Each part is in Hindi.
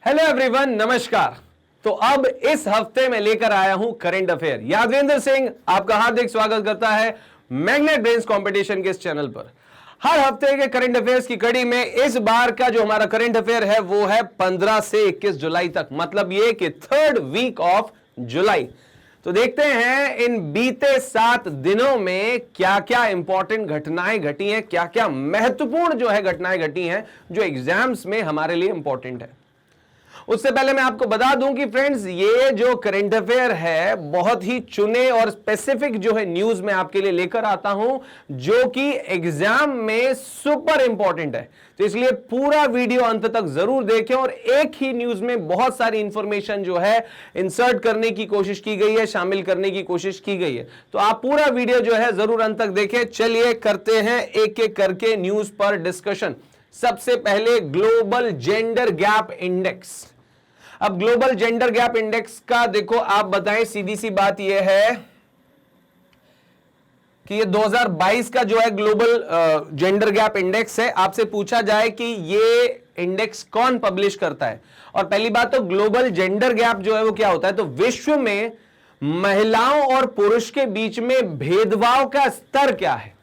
हेलो एवरीवन, नमस्कार। तो अब इस हफ्ते में लेकर आया हूं करंट अफेयर। यादवेंद्र सिंह आपका हार्दिक स्वागत करता है मैग्नेट ब्रेन्स कंपटीशन के इस चैनल पर। हर हफ्ते के करंट अफेयर्स की कड़ी में इस बार का जो हमारा करंट अफेयर है वो है 15 से 21 जुलाई तक, मतलब ये कि थर्ड वीक ऑफ जुलाई। तो देखते हैं इन बीते 7 दिनों में क्या क्या इंपॉर्टेंट घटनाएं घटी हैं, क्या क्या महत्वपूर्ण जो है घटनाएं घटी हैं जो एग्जाम्स में हमारे लिए इंपॉर्टेंट है। उससे पहले मैं आपको बता दूं कि फ्रेंड्स, ये जो करंट अफेयर है बहुत ही चुने और स्पेसिफिक जो है न्यूज में आपके लिए लेकर आता हूं जो कि एग्जाम में सुपर इंपॉर्टेंट है। तो इसलिए पूरा वीडियो अंत तक जरूर देखें और एक ही न्यूज में बहुत सारी इंफॉर्मेशन जो है इंसर्ट करने की कोशिश की गई है, शामिल करने की कोशिश की गई है। तो आप पूरा वीडियो जो है जरूर अंत तक देखें। चलिए करते हैं एक एक करके न्यूज पर डिस्कशन। सबसे पहले ग्लोबल जेंडर गैप इंडेक्स। अब ग्लोबल जेंडर गैप इंडेक्स का देखो, आप बताएं, सीधी सी बात यह है कि ये 2022 का जो है ग्लोबल जेंडर गैप इंडेक्स है। आपसे पूछा जाए कि ये इंडेक्स कौन पब्लिश करता है, और पहली बात तो ग्लोबल जेंडर गैप जो है वो क्या होता है, तो विश्व में महिलाओं और पुरुष के बीच में भेदभाव का स्तर क्या है।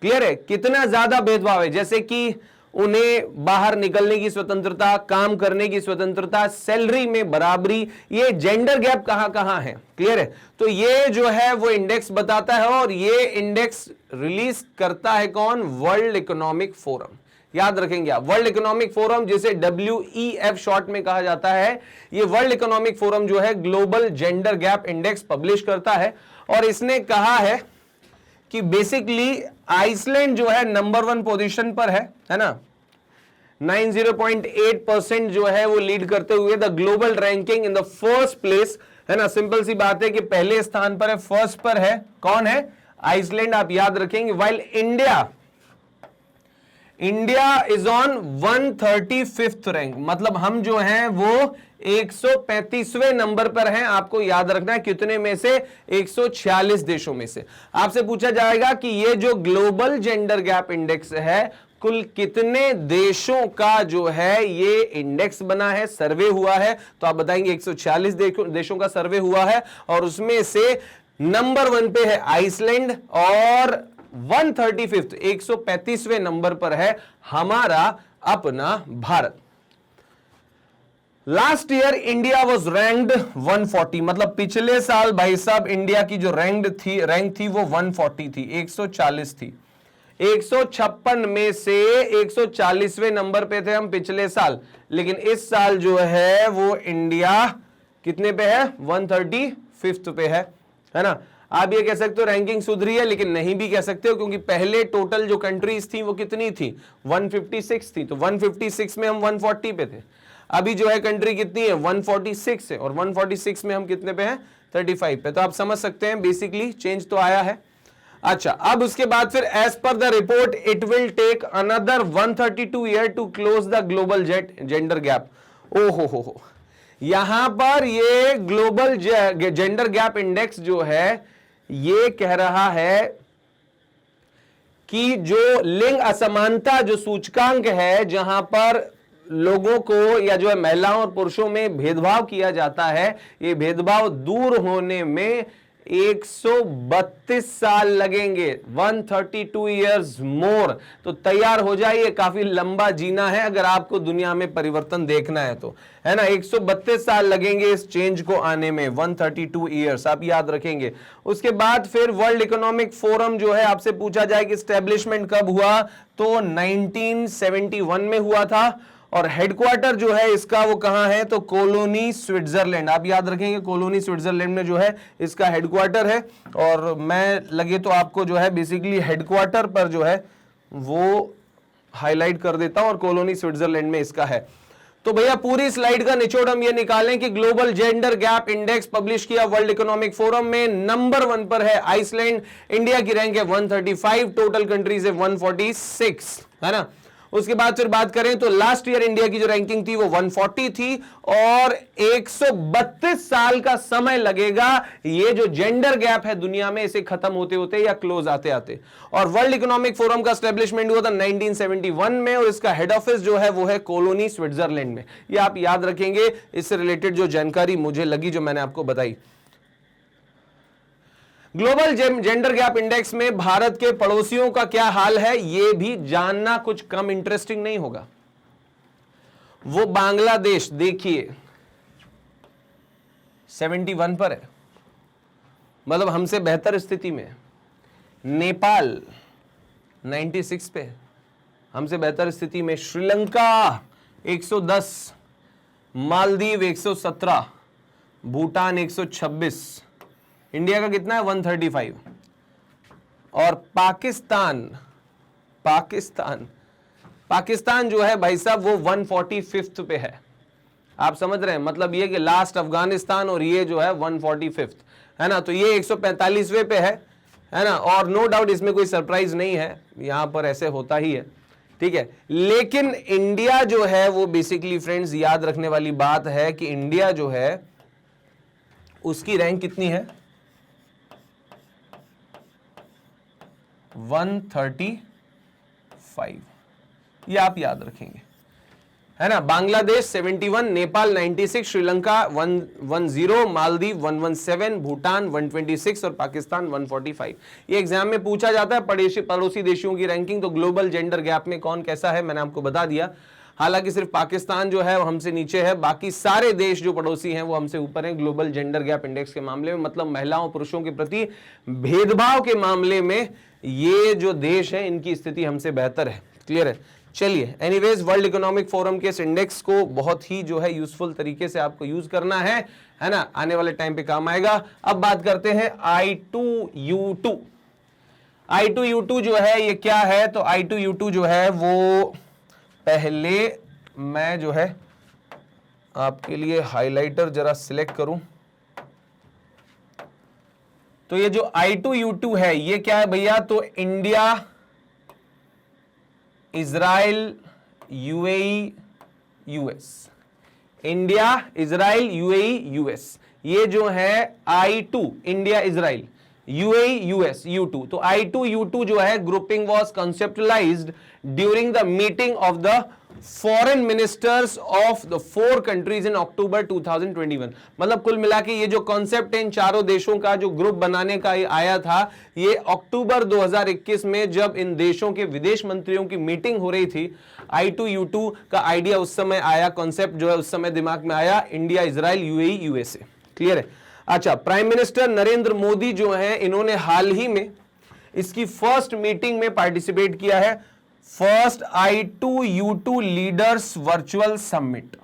क्लियर है, कितना ज्यादा भेदभाव है, जैसे कि उन्हें बाहर निकलने की स्वतंत्रता, काम करने की स्वतंत्रता, सैलरी में बराबरी, ये जेंडर गैप कहां कहां है। क्लियर है, तो ये जो है वो इंडेक्स बताता है, और ये इंडेक्स रिलीज करता है कौन, वर्ल्ड इकोनॉमिक फोरम। याद रखेंगे आप, वर्ल्ड इकोनॉमिक फोरम, जिसे WEF शॉर्ट में कहा जाता है, ये वर्ल्ड इकोनॉमिक फोरम जो है global gender gap index publish करता है। और इसने कहा है कि बेसिकली आइसलैंड जो है नंबर 1 पोजीशन पर है ना, 90.8% जो है वो लीड करते हुए the global ranking in the first place, है ना। सिंपल सी बात है कि पहले स्थान पर है, फर्स्ट पर है, कौन है, आइसलैंड, आप याद रखेंगे। While India is on 135th rank, मतलब हम जो हैं वो 135वें नंबर पर हैं। आपको याद रखना है कितने में से, 146 देशों में से। आपसे पूछा जाएगा कि ये जो ग्लोबल जेंडर गैप इंडेक्स है कुल कितने देशों का जो है ये इंडेक्स बना है, सर्वे हुआ है, तो आप बताएंगे 146 देशों का सर्वे हुआ है, और उसमें से नंबर 1 पे है आइसलैंड, और 135वें नंबर पर है हमारा अपना Bharat. Last year India was ranked 140, मतलब पिछले साल भाई साहब इंडिया की जो रैंक थी वो 140 थी, 140 थी। 156 में से 140वें नंबर पे थे हम पिछले साल, लेकिन इस साल जो है वो इंडिया कितने पे है, 135th पे है ना। आप ये कह सकते हो रैंकिंग सुधरी है, लेकिन नहीं भी कह सकते हो, क्योंकि पहले टोटल जो कंट्रीज थी वो कितनी थी, 156 थी, तो 156 में हम 140 पे थे। अभी जो है कंट्री कितनी है, 146 है, और 146 में हम कितने पे हैं, 35 पे। तो आप समझ सकते हैं बेसिकली चेंज तो आया है। अच्छा, अब उसके बाद फिर as per the report it will take another 132 year to close the global gender gap. ओहो हो, यहां पर ये ग्लोबल जेंडर गैप इंडेक्स जो है ये कह रहा है कि जो लिंग असमानता जो सूचकांक है, जहां पर लोगों को या जो है महिलाओं और पुरुषों में भेदभाव किया जाता है, ये भेदभाव दूर होने में 132 साल लगेंगे, 132 इयर्स मोर। तो तैयार हो जाइए, काफी लंबा जीना है अगर आपको दुनिया में परिवर्तन देखना है तो, है ना। 132 साल लगेंगे इस चेंज को आने में, 132 इयर्स, आप याद रखेंगे। उसके बाद फिर वर्ल्ड इकोनॉमिक फोरम जो है, आपसे पूछा जाए कि स्टैब्लिशमेंट कब हुआ, तो 1971 में हुआ था, और हेडक्वार्टर जो है इसका वो कहां है, तो कोलोनी स्विट्जरलैंड, आप याद रखेंगे, कोलोनी स्विट्जरलैंड में जो है इसका हेडक्वार्टर है। और मैं लगे तो आपको जो है बेसिकली हेडक्वार्टर पर जो है वो हाईलाइट कर देता हूं, और कोलोनी स्विट्जरलैंड में इसका है। तो भैया पूरी स्लाइड का निचोड़ हम ये निकालें कि global gender gap index publish किया वर्ल्ड इकोनॉमिक फोरम में, नंबर 1 पर है आइसलैंड, इंडिया की रैंक है 135, टोटल कंट्रीज है 146, है ना। उसके बाद फिर बात करें तो लास्ट ईयर इंडिया की जो रैंकिंग थी वो 140 थी और 132 साल का समय लगेगा ये जो जेंडर गैप है दुनिया में इसे खत्म होते होते या क्लोज आते आते। और वर्ल्ड इकोनॉमिक फोरम का एस्टेब्लिशमेंट हुआ था 1971 में और इसका हेड ऑफिस जो है वो है कोलोनी स्विट्जरलैंड में। ये आप याद रखेंगे, इससे रिलेटेड जो जानकारी मुझे लगी जो मैंने आपको बताई। ग्लोबल जेंडर गैप इंडेक्स में भारत के पड़ोसियों का क्या हाल है यह भी जानना कुछ कम इंटरेस्टिंग नहीं होगा। वो बांग्लादेश देखिए 71 पर है, मतलब हमसे बेहतर स्थिति में है। नेपाल 96 पे है, हमसे बेहतर स्थिति में। श्रीलंका 110, मालदीव 117, भूटान 126, इंडिया का कितना है 135। और पाकिस्तान जो है भाई साहब वो 145 पे है। आप समझ रहे हैं, मतलब ये कि लास्ट अफगानिस्तान और ये जो है 145 है ना, तो ये 145वें पे है ना। और नो डाउट इसमें कोई सरप्राइज नहीं है, यहां पर ऐसे होता ही है, ठीक है। लेकिन इंडिया जो है वो बेसिकली फ्रेंड्स याद रखने वाली बात है कि इंडिया जो है उसकी रैंक कितनी है 135, ये आप याद रखेंगे, है ना। बांग्लादेश 71, नेपाल 96, श्रीलंका 110, मालदीव 117, भूटान 126 और पाकिस्तान 145। ये एग्जाम में पूछा जाता है पड़ोसी देशों की रैंकिंग, तो ग्लोबल जेंडर गैप में कौन कैसा है मैंने आपको बता दिया। हालांकि सिर्फ पाकिस्तान जो है वो हमसे नीचे है, बाकी सारे देश जो पड़ोसी हैं वो हमसे ऊपर हैं ग्लोबल जेंडर गैप इंडेक्स के मामले में। मतलब महिलाओं पुरुषों के प्रति भेदभाव के मामले में ये जो देश है इनकी स्थिति हमसे बेहतर है। क्लियर है। चलिए, एनीवेज वर्ल्ड इकोनॉमिक फोरम के इस इंडेक्स को बहुत ही जो है यूजफुल तरीके से आपको यूज करना है ना, आने वाले टाइम पे काम आएगा। अब बात करते हैं I2U2। I2U2 जो है ये क्या है, तो I2U2 जो है वो पहले मैं जो है आपके लिए हाइलाइटर जरा सिलेक्ट करूं, तो ये जो I2U2 है ये क्या है भैया, तो India, Israel, UAE, US. India, Israel, UAE, US, ये जो है I2 India, Israel, UAE, US, U2। तो I2U2 जो है grouping was conceptualised during the meeting of the foreign ministers of the 4 countries in October 2021। मतलब कुल मिला के ये जो कॉन्सेप्ट है इन चारों देशों का जो ग्रुप बनाने का आया था, ये अक्टूबर 2021 में जब इन देशों के विदेश मंत्रियों की मीटिंग हो रही थी, I2U2 का आइडिया उस समय आया, कॉन्सेप्ट जो है उस समय दिमाग में आया, India, Israel, UAE, USA. Clear है। अच्छा, प्राइम मिनिस्टर नरेंद्र मोदी जो है इन्होंने हाल ही में इसकी फर्स्ट मीटिंग में पार्टिसिपेट किया है, first I2U2 leaders virtual summit.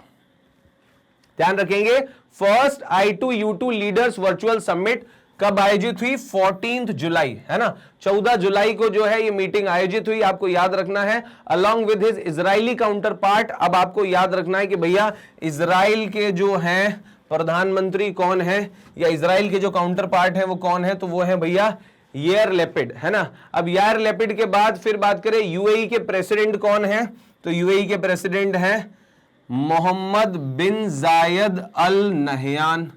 ध्यान रखेंगे, first I2U2 leaders virtual summit कब आयोजित हुई, 14 जुलाई, है ना। 14 जुलाई को जो है ये मीटिंग आयोजित हुई, आपको याद रखना है, along with his Israeli counter part. अब आपको याद रखना है कि भैया इजराइल के जो हैं प्रधानमंत्री कौन है, या इजराइल के जो काउंटर पार्ट है वो कौन है, तो वो है भैया यार लैपिड, है ना। अब यार लैपिड के बाद फिर बात करें यूएई के प्रेसिडेंट कौन है, तो यूएई के प्रेसिडेंट हैं मोहम्मद बिन जायद अल नहयान,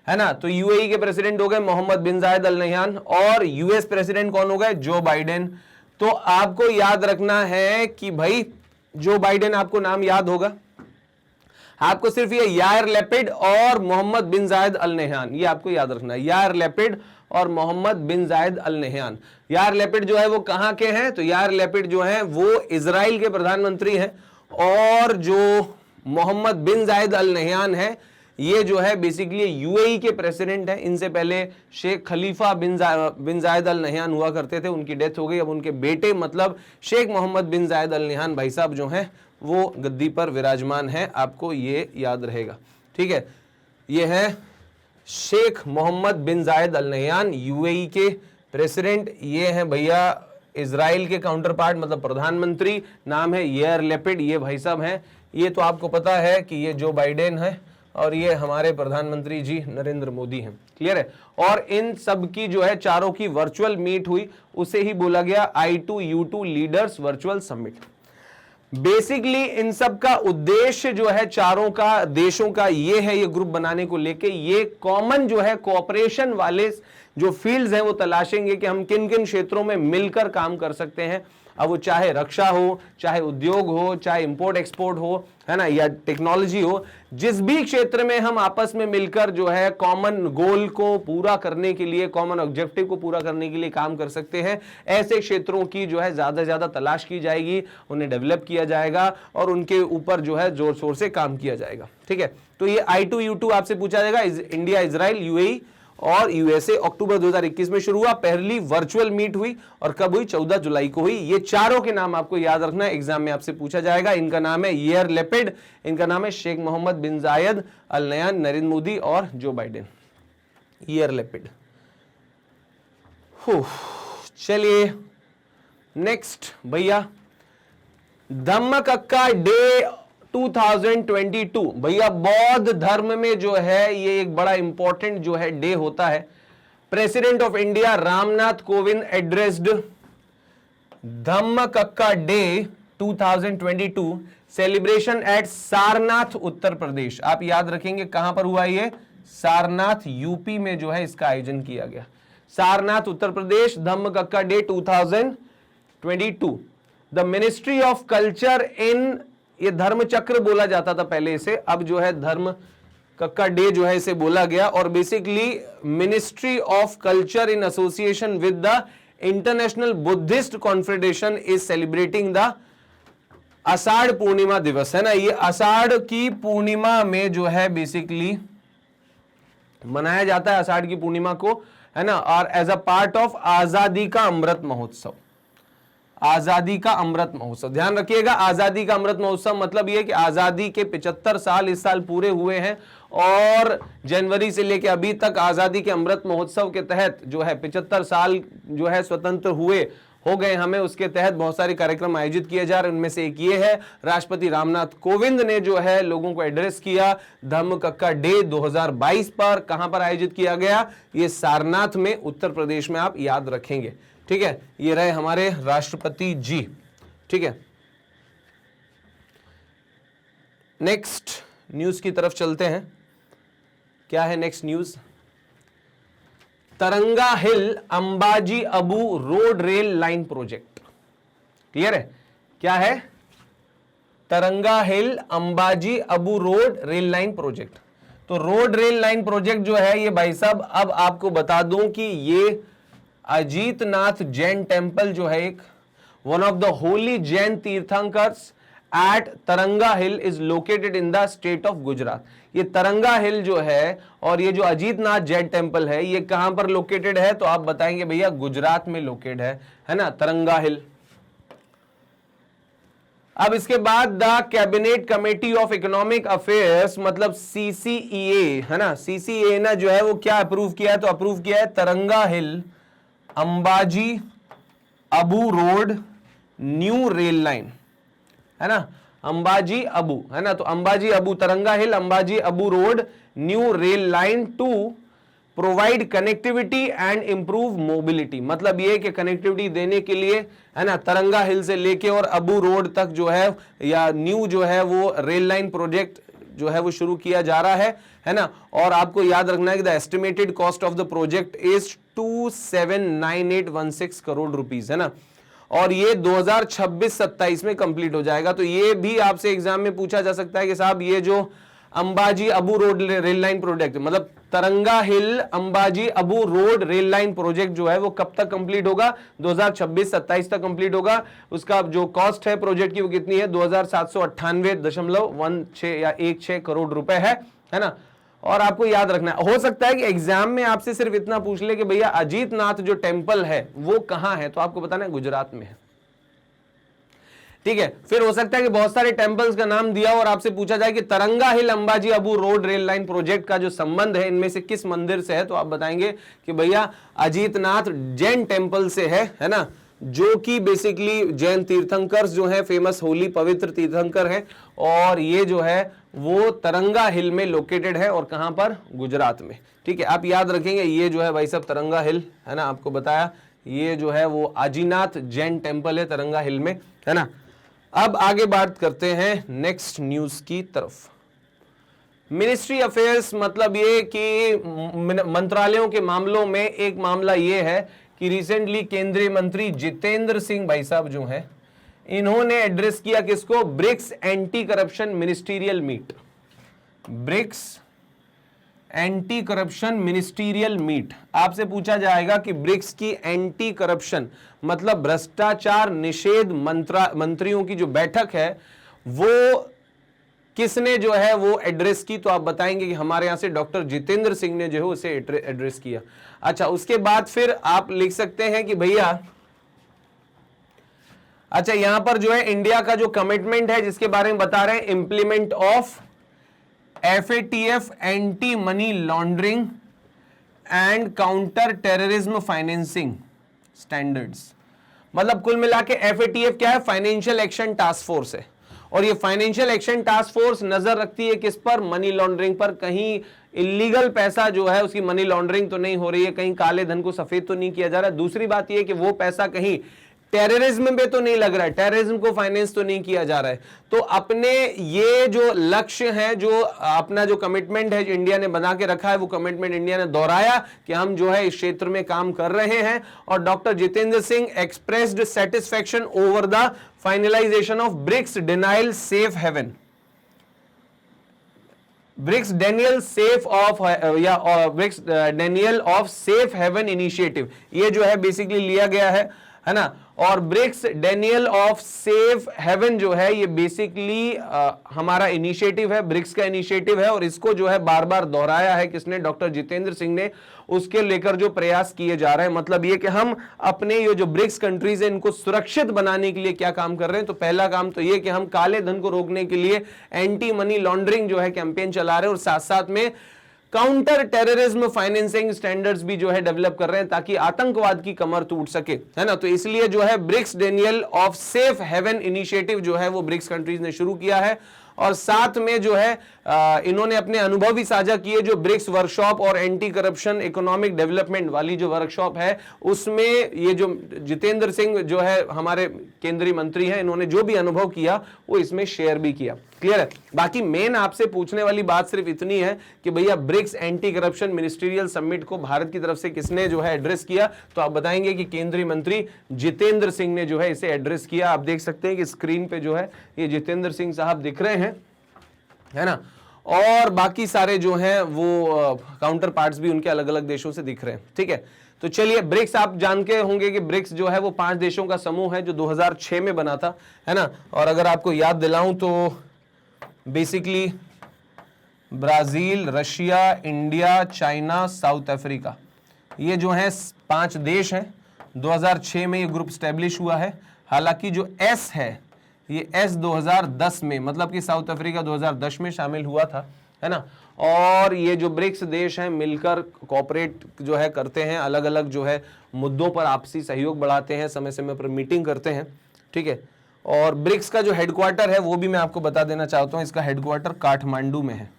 है ना। तो यूएई के प्रेसिडेंट हो गए मोहम्मद बिन जायद अल नहयान, और यूएस प्रेसिडेंट कौन हो गए, जो बाइडेन। तो आपको याद रखना है कि भाई जो बाइडेन, आपको नाम याद होगा, आपको सिर्फ ये यार लैपिड और मोहम्मद बिन जायद अल नहयान, ये आपको याद रखना है, यार लैपिड और मोहम्मद बिन जायद अल नहयान। यार लैपिड जो है वो कहां के हैं, तो यार लैपिड जो है वो इजराइल के प्रधानमंत्री हैं, और जो मोहम्मद बिन जायद अल नहयान है ये जो है बेसिकली यूएई के प्रेसिडेंट हैं। इनसे पहले शेख खलीफा बिन जायद अल नहयान हुआ करते थे, उनकी डेथ हो गई। अब उनके बेटे मतलब शेख मोहम्मद बिन जायद अल नहयान भाई साहब जो हैं वो गद्दी पर विराजमान है, आपको ये याद रहेगा, ठीक है। ये है शेख मोहम्मद बिन जायद अल नहयान, यूएई के प्रेसिडेंट। ये हैं भैया इजराइल के काउंटर पार्ट मतलब प्रधानमंत्री, नाम है यार लैपिड, ये भाई साहब हैं। ये तो आपको पता है कि ये जो बाइडेन है और ये हमारे प्रधानमंत्री जी नरेंद्र मोदी हैं। क्लियर है। और इन सब की जो है चारों की वर्चुअल मीट हुई, उसे ही बोला गया I2U2 leaders virtual summit. Basically इन सब का उद्देश्य जो है चारों का देशों का ये है, ये ग्रुप बनाने को लेके ये कॉमन जो है कोऑपरेशन वाले जो फील्ड्स हैं वो तलाशेंगे कि हम किन किन क्षेत्रों में मिलकर काम कर सकते हैं। अब वो चाहे रक्षा हो, चाहे उद्योग हो, चाहे इंपोर्ट एक्सपोर्ट हो, है ना, या टेक्नोलॉजी हो, जिस भी क्षेत्र में हम आपस में मिलकर जो है कॉमन गोल को पूरा करने के लिए, कॉमन ऑब्जेक्टिव को पूरा करने के लिए काम कर सकते हैं, ऐसे क्षेत्रों की जो है ज्यादा से ज्यादा तलाश की जाएगी, उन्हें डेवलप किया जाएगा और उनके ऊपर जो है जोर शोर से काम किया जाएगा। ठीक है, तो ये I2U2 आपसे पूछा जाएगा। इंडिया, इजराइल, यूएई और यूएसए अक्टूबर 2021 में शुरू हुआ। पहली वर्चुअल मीट हुई और कब हुई? 14 जुलाई को हुई। ये चारों के नाम आपको याद रखना है, एग्जाम में आपसे पूछा जाएगा। इनका नाम है यार लैपिड, इनका नाम है शेख मोहम्मद बिन जायद अल नहयान, नरेंद्र मोदी और जो बाइडेन। यार लैपिड। चलिए नेक्स्ट भैया, धम्मचक्र डे 2022 भैया बौद्ध धर्म में जो है ये एक बड़ा इंपॉर्टेंट जो है डे होता है। President of India Ramnath Kovind addressed Dhammachakra day 2022 celebration at Sarnath Uttar Pradesh. आप याद रखेंगे कहां पर हुआ ये? सारनाथ यूपी में जो है इसका आयोजन किया गया। Sarnath Uttar Pradesh, Dhammachakra day 2022। The ministry of culture in, ये धर्म चक्र बोला जाता था पहले इसे, अब जो है धर्म चक्र डे जो है इसे बोला गया। और basically ministry of culture in association with the international Buddhist confederation is celebrating the Ashadha Purnima Divas, है ना। ये आषाढ़ की पूर्णिमा में जो है बेसिकली मनाया जाता है आषाढ़ की पूर्णिमा को, है ना, और एज अ पार्ट ऑफ आजादी का अमृत महोत्सव। आजादी का अमृत महोत्सव, ध्यान रखिएगा, आजादी का अमृत महोत्सव मतलब यह कि आजादी के 75 साल इस साल पूरे हुए हैं और जनवरी से लेकर अभी तक आजादी के अमृत महोत्सव के तहत जो है 75 साल जो है स्वतंत्र हुए हो गए हमें, उसके तहत बहुत सारे कार्यक्रम आयोजित किए जा रहे हैं। उनमें से एक ये है, राष्ट्रपति रामनाथ कोविंद ने जो है लोगों को एड्रेस किया धम्मचक्र डे 2022 पर। कहां पर आयोजित किया गया? ये सारनाथ में, उत्तर प्रदेश में, आप याद रखेंगे। ठीक है, ये रहे हमारे राष्ट्रपति जी। ठीक है, नेक्स्ट न्यूज की तरफ चलते हैं। क्या है next news? Taranga hill Ambaji Abu road rail line project. Clear है? क्या है? Taranga hill Ambaji Abu road rail line project. तो रोड रेल लाइन प्रोजेक्ट जो है ये भाई साहब, अब आपको बता दूं कि ये अजीतनाथ जैन टेम्पल जो है एक, one of the holy Jain Tirthankars at Taranga hill is located in the state of Gujarat. ये तरंगा हिल जो है और ये जो अजीतनाथ जैन टेम्पल है ये कहां पर लोकेटेड है? तो आप बताएंगे भैया गुजरात में लोकेटेड है ना, तरंगा हिल। अब इसके बाद the cabinet committee of economic affairs, मतलब CCEA, है ना, CCEA ने जो है वो क्या अप्रूव किया है? तो अप्रूव किया है Taranga hill Ambaji Abu road new rail line, है ना, अंबाजी अबू, है ना। तो Ambaji Abu, Taranga hill Ambaji Abu road new rail line to provide connectivity and improve mobility. मतलब ये कि कनेक्टिविटी देने के लिए, है ना, तरंगा हिल से लेके और अबू रोड तक जो है या न्यू जो है वो रेल लाइन प्रोजेक्ट जो है वो शुरू किया जा रहा है ना। और आपको याद रखना है कि the estimated cost of the project is 279816 crore rupees, है ना। और ये 2026-27 में कंप्लीट हो जाएगा। तो ये भी आपसे एग्जाम में पूछा जा सकता है कि साहब ये जो Ambaji Abu road rail line project, मतलब Taranga hill Ambaji Abu road rail line project जो है वो कब तक कंप्लीट होगा? 2026-27 तक कंप्लीट होगा। उसका जो कॉस्ट है प्रोजेक्ट की वो कितनी है? 2798.16 या 16 करोड़ रुपए है ना। और आपको याद रखना है, हो सकता है कि एग्जाम में आपसे सिर्फ इतना पूछ ले कि भैया अजीतनाथ जो टेम्पल है वो कहां है, तो आपको बताना है गुजरात में है। ठीक है, फिर हो सकता है कि बहुत सारे टेंपल्स का नाम दिया और आपसे पूछा जाए कि Taranga hill Ambaji Abu road rail line project का जो संबंध है इनमें से किस मंदिर से है, तो आप बताएंगे कि भैया अजीतनाथ जैन टेम्पल से है ना, जो कि बेसिकली जैन तीर्थंकर्स जो है फेमस होली पवित्र तीर्थंकर है, और ये जो है वो तरंगा हिल में लोकेटेड है। और कहां पर? गुजरात में। ठीक है, आप याद रखेंगे ये जो है भाई साहब तरंगा हिल, है ना, आपको बताया ये जो है वो आजीनाथ जैन टेम्पल है तरंगा हिल में, है ना। अब आगे बात करते हैं नेक्स्ट न्यूज की तरफ। मिनिस्ट्री अफेयर्स मतलब ये कि मंत्रालयों के मामलों में एक मामला ये है कि रिसेंटली केंद्रीय मंत्री जितेंद्र सिंह भाई साहब जो हैं, इन्होंने एड्रेस किया किसको? BRICS anti corruption ministerial meet. BRICS anti corruption ministerial meet. आपसे पूछा जाएगा कि ब्रिक्स की एंटी करप्शन मतलब भ्रष्टाचार निषेध मंत्रियों की जो बैठक है वो किसने जो है वो एड्रेस की? तो आप बताएंगे कि हमारे यहां से डॉक्टर जितेंद्र सिंह ने जो है उसे एड्रेस किया। अच्छा, उसके बाद फिर आप लिख सकते हैं कि भैया, अच्छा यहां पर जो है इंडिया का जो कमिटमेंट है जिसके बारे में बता रहे हैं, implement of FATF anti money laundering and counter terrorism financing standards. मतलब कुल मिला के FATF क्या है? फाइनेंशियल एक्शन टास्क फोर्स है। और ये फाइनेंशियल एक्शन टास्क फोर्स नजर रखती है किस पर? मनी लॉन्ड्रिंग पर। कहीं इलीगल पैसा जो है उसकी मनी लॉन्ड्रिंग तो नहीं हो रही है, कहीं काले धन को सफेद तो नहीं किया जा रहा है। दूसरी बात यह कि वो पैसा कहीं टेररिज्म में तो नहीं लग रहा है, टेररिज्म को फाइनेंस तो नहीं किया जा रहा है। तो अपने ये जो लक्ष्य है, जो अपना जो कमिटमेंट है जो इंडिया ने बना के रखा है, वो कमिटमेंट इंडिया ने दोहराया कि हम जो है इस क्षेत्र में काम कर रहे हैं। और doctor Jitendra Singh expressed satisfaction over the finalisation of BRICS denial safe haven, BRICS denial safe of या BRICS denial of safe haven initiative. ये जो है बेसिकली लिया गया है ना। और BRICS denial of safe haven जो है ये बेसिकली हमारा इनिशिएटिव है, ब्रिक्स का इनिशिएटिव है। और इसको जो है बार बार दोहराया है किसने? डॉक्टर जितेंद्र सिंह ने। उसके लेकर जो प्रयास किए जा रहे हैं, मतलब ये कि हम अपने ये जो ब्रिक्स कंट्रीज है इनको सुरक्षित बनाने के लिए क्या काम कर रहे हैं। तो पहला काम तो ये कि हम काले धन को रोकने के लिए एंटी मनी लॉन्ड्रिंग जो है कैंपेन चला रहे हैं, और साथ साथ में काउंटर टेररिज्म फाइनेंसिंग स्टैंडर्ड्स भी जो है डेवलप कर रहे हैं ताकि आतंकवाद की कमर टूट सके, है ना। तो इसलिए जो है BRICS denial of safe haven initiative जो है वो ब्रिक्स कंट्रीज ने शुरू किया है। और साथ में जो है इन्होंने अपने अनुभव भी साझा किए। जो ब्रिक्स वर्कशॉप और एंटी करप्शन इकोनॉमिक डेवलपमेंट वाली जो वर्कशॉप है उसमें ये जो जितेंद्र सिंह जो है हमारे केंद्रीय मंत्री हैं, इन्होंने जो भी अनुभव किया वो इसमें शेयर भी किया। क्लियर है? बाकी मेन आपसे पूछने वाली बात सिर्फ इतनी है कि भैया BRICS anti corruption ministerial summit को भारत की तरफ से किसने जो है एड्रेस किया? तो आप बताएंगे कि केंद्रीय मंत्री जितेंद्र सिंह ने जो है इसे एड्रेस किया। आप देख सकते हैं कि स्क्रीन पे जो है ये जितेंद्र सिंह साहब दिख रहे हैं, है ना। और बाकी सारे जो हैं वो काउंटर पार्ट्स भी उनके अलग अलग देशों से दिख रहे हैं। ठीक है, तो चलिए ब्रिक्स आप जानते होंगे कि ब्रिक्स जो है वो 5 देशों का समूह है जो 2006 में बना था, है ना। और अगर आपको याद दिलाऊं तो basically Brazil, Russia, India, China, south Africa, ये जो है 5 देश हैं। 2006 में ये ग्रुप स्टैब्लिश हुआ है। हालांकि जो एस है ये एस 2010 में, मतलब कि साउथ अफ्रीका 2010 में शामिल हुआ था, है ना। और ये जो ब्रिक्स देश हैं मिलकर कोऑपरेट जो है करते हैं, अलग अलग जो है मुद्दों पर आपसी सहयोग बढ़ाते हैं, समय समय पर मीटिंग करते हैं। ठीक है, और ब्रिक्स का जो हेडक्वार्टर है वो भी मैं आपको बता देना चाहता हूं। इसका हेडक्वार्टर काठमांडू में है,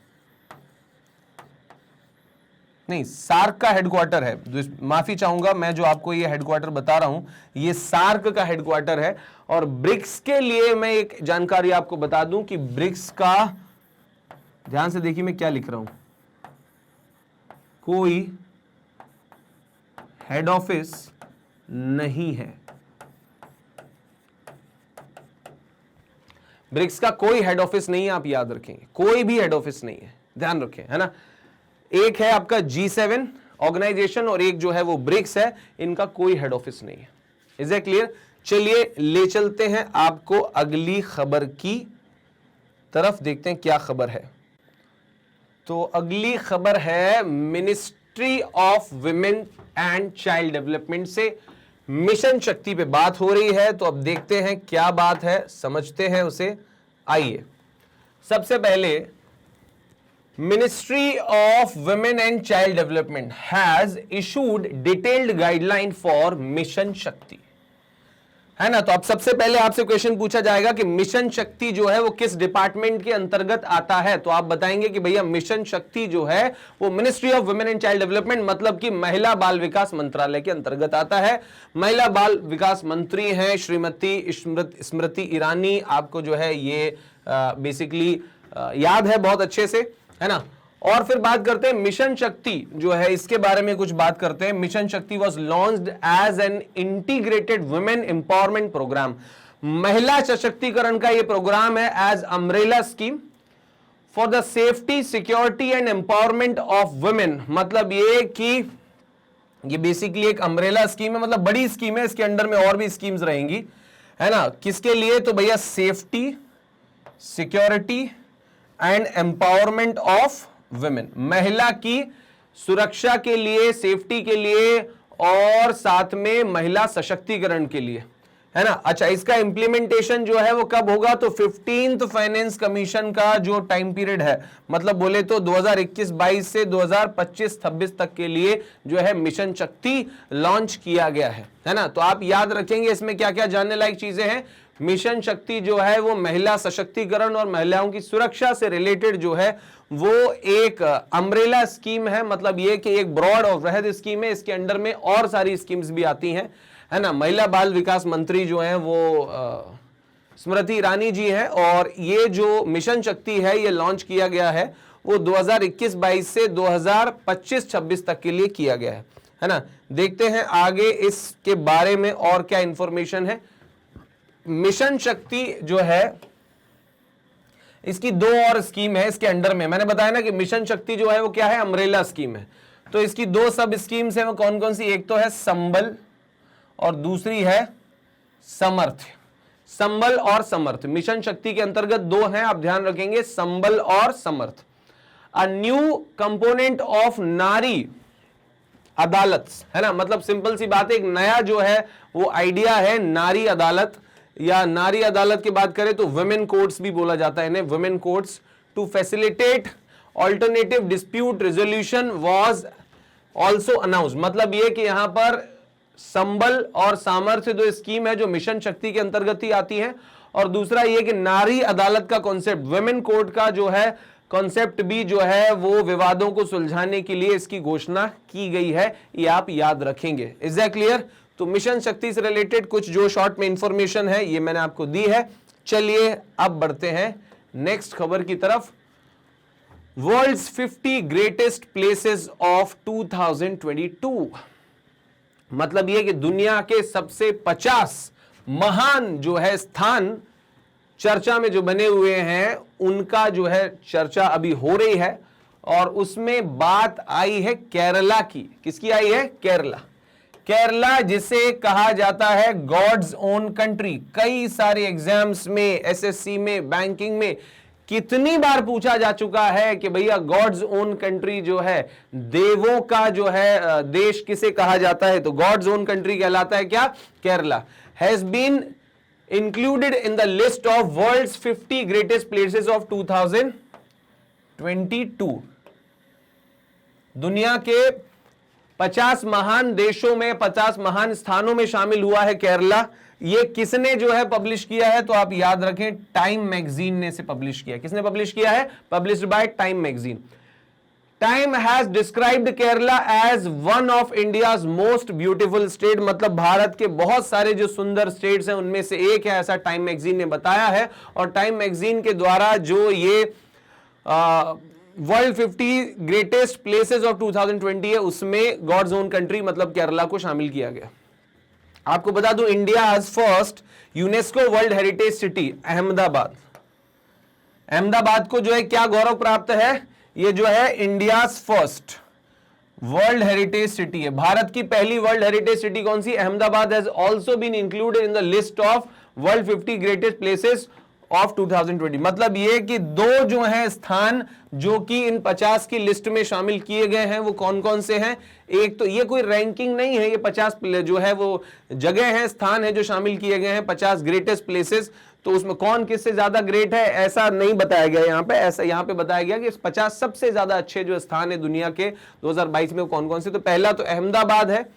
नहीं सार्क का हेडक्वार्टर है। माफी चाहूंगा, मैं जो आपको ये हेडक्वार्टर बता रहा हूं ये सार्क का हेडक्वार्टर है। और ब्रिक्स के लिए मैं एक जानकारी आपको बता दूं कि ब्रिक्स का, ध्यान से देखिए मैं क्या लिख रहा हूं, कोई हेड ऑफिस नहीं है। ब्रिक्स का कोई हेड ऑफिस नहीं है, आप याद रखेंगे, कोई भी हेड ऑफिस नहीं है, ध्यान रखें, है ना। एक है आपका G7 ऑर्गेनाइजेशन और एक जो है वो ब्रिक्स है, इनका कोई हेड ऑफिस नहीं है। Is it clear? चलिए ले चलते हैं आपको अगली खबर की तरफ, देखते हैं क्या खबर है। तो अगली खबर है ministry of women and child development से मिशन शक्ति पे बात हो रही है। तो अब देखते हैं क्या बात है, समझते हैं उसे। आइए, सबसे पहले Ministry of Women and Child Development has issued detailed guideline for Mission Shakti, है ना। तो अब सबसे पहले आपसे क्वेश्चन पूछा जाएगा कि मिशन शक्ति जो है वो किस डिपार्टमेंट के अंतर्गत आता है। तो आप बताएंगे कि भैया मिशन शक्ति जो है वो ministry of women and child development, मतलब कि महिला बाल विकास मंत्रालय के अंतर्गत आता है। महिला बाल विकास मंत्री हैं श्रीमती स्मृति ईरानी। आपको जो है ये बेसिकली याद है बहुत अच्छे से, है ना। और फिर बात करते हैं मिशन शक्ति जो है, इसके बारे में कुछ बात करते हैं। Mission Shakti was launched as an integrated women empowerment programme. महिला सशक्तिकरण का ये प्रोग्राम है as umbrella scheme for the safety, security and empowerment of women. मतलब ये कि ये बेसिकली एक अम्ब्रेला स्कीम है, मतलब बड़ी स्कीम है, इसके अंडर में और भी स्कीम्स रहेंगी, है ना। किसके लिए? तो भैया safety, security and empowerment of women, महिला की सुरक्षा के लिए, सेफ्टी के लिए और साथ में महिला सशक्तिकरण के लिए, है ना। अच्छा, इसका इंप्लीमेंटेशन जो है वो कब होगा? तो 15th फाइनेंस कमीशन का जो टाइम पीरियड है, मतलब बोले तो 2021-22 से 2025-26 तक के लिए जो है मिशन शक्ति लॉन्च किया गया है ना। तो आप याद रखेंगे इसमें क्या क्या जानने लायक चीजें हैं। मिशन शक्ति जो है वो महिला सशक्तिकरण और महिलाओं की सुरक्षा से रिलेटेड जो है वो एक अम्ब्रेला स्कीम है, मतलब ये कि एक ब्रॉड और वृहद स्कीम है। इसके अंडर में और सारी स्कीम्स भी आती हैं, है ना। महिला बाल विकास मंत्री जो हैं वो स्मृति ईरानी जी हैं, और ये जो मिशन शक्ति है ये लॉन्च किया गया है वो 2021-22 से 2025-26 तक के लिए किया गया है ना। देखते हैं आगे इसके बारे में और क्या इंफॉर्मेशन है। मिशन शक्ति जो है इसकी दो और स्कीम है इसके अंडर में। मैंने बताया ना कि मिशन शक्ति जो है वो क्या है? अम्ब्रेला स्कीम है। तो इसकी दो सब स्कीम्स हैं, वो कौन कौन सी? एक तो है संबल और दूसरी है समर्थ। संबल और समर्थ मिशन शक्ति के अंतर्गत दो हैं, आप ध्यान रखेंगे, संबल और समर्थ। अ न्यू कंपोनेंट ऑफ नारी अदालत, है ना। मतलब सिंपल सी बात है, एक नया जो है वो आइडिया है नारी अदालत, या नारी अदालत की बात करें तो वुमेन कोर्ट्स भी बोला जाता है इन्हें, women courts, to facilitate alternative dispute resolution was also announce. मतलब ये कि यहां पर संबल और सामर्थ्य दो स्कीम है जो मिशन शक्ति के अंतर्गत ही आती है, और दूसरा ये कि नारी अदालत का कॉन्सेप्ट, वुमेन कोर्ट का जो है कॉन्सेप्ट भी जो है वो विवादों को सुलझाने के लिए इसकी घोषणा की गई है। ये आप याद रखेंगे। Is that clear? तो मिशन शक्ति से रिलेटेड कुछ जो शॉर्ट में इंफॉर्मेशन है ये मैंने आपको दी है। चलिए अब बढ़ते हैं नेक्स्ट खबर की तरफ। वर्ल्ड्स 50 ग्रेटेस्ट प्लेसेस ऑफ 2022, मतलब ये कि दुनिया के सबसे 50 महान जो है स्थान चर्चा में जो बने हुए हैं उनका जो है चर्चा अभी हो रही है, और उसमें बात आई है केरला की। किसकी आई है? केरला। केरला जिसे कहा जाता है गॉड्स ओन कंट्री। कई सारे एग्जाम्स में, एसएससी में, बैंकिंग में कितनी बार पूछा जा चुका है कि भैया गॉड्स ओन कंट्री जो है, देवों का जो है देश किसे कहा जाता है? तो गॉड्स ओन कंट्री कहलाता है क्या? Kerala. Has been included in the list of world's 50 greatest places of 2022। दुनिया के 50 महान देशों में, 50 महान स्थानों में शामिल हुआ है केरला। ये किसने जो है पब्लिश किया है? तो आप याद रखें, टाइम मैगजीन ने से पब्लिश किया। किसने पब्लिश किया है? Published by Time magazine. Time has described Kerala as one of India's most beautiful state, मतलब भारत के बहुत सारे जो सुंदर स्टेट्स हैं उनमें से एक है, ऐसा टाइम मैगजीन ने बताया है। और टाइम मैगजीन के द्वारा जो ये वर्ल्ड 50 ग्रेटेस्ट प्लेसेस ऑफ 2020 है उसमें गॉड्स ओन कंट्री मतलब केरला को शामिल किया गया। आपको बता दूं, India first UNESCO world heritage city Ahmedabad. Ahmedabad को जो है क्या गौरव प्राप्त है? ये जो है India first world heritage city है। भारत की पहली वर्ल्ड हेरिटेज सिटी कौन सी? Ahmedabad has also been included in the list of world 50 greatest places of 2020। मतलब ये कि दो जो है स्थान जो कि इन 50 की लिस्ट में शामिल किए गए हैं वो कौन कौन से हैं? एक तो ये कोई रैंकिंग नहीं है, ये 50 जो है वो जगह है, स्थान है जो शामिल किए गए हैं 50 ग्रेटेस्ट प्लेसेस। तो उसमें कौन किससे ज्यादा ग्रेट है ऐसा नहीं बताया गया यहां पे। ऐसा यहां पे बताया गया कि 50 सबसे ज्यादा अच्छे जो स्थान है दुनिया के 2022 में कौन कौन से। तो पहला तो अहमदाबाद है,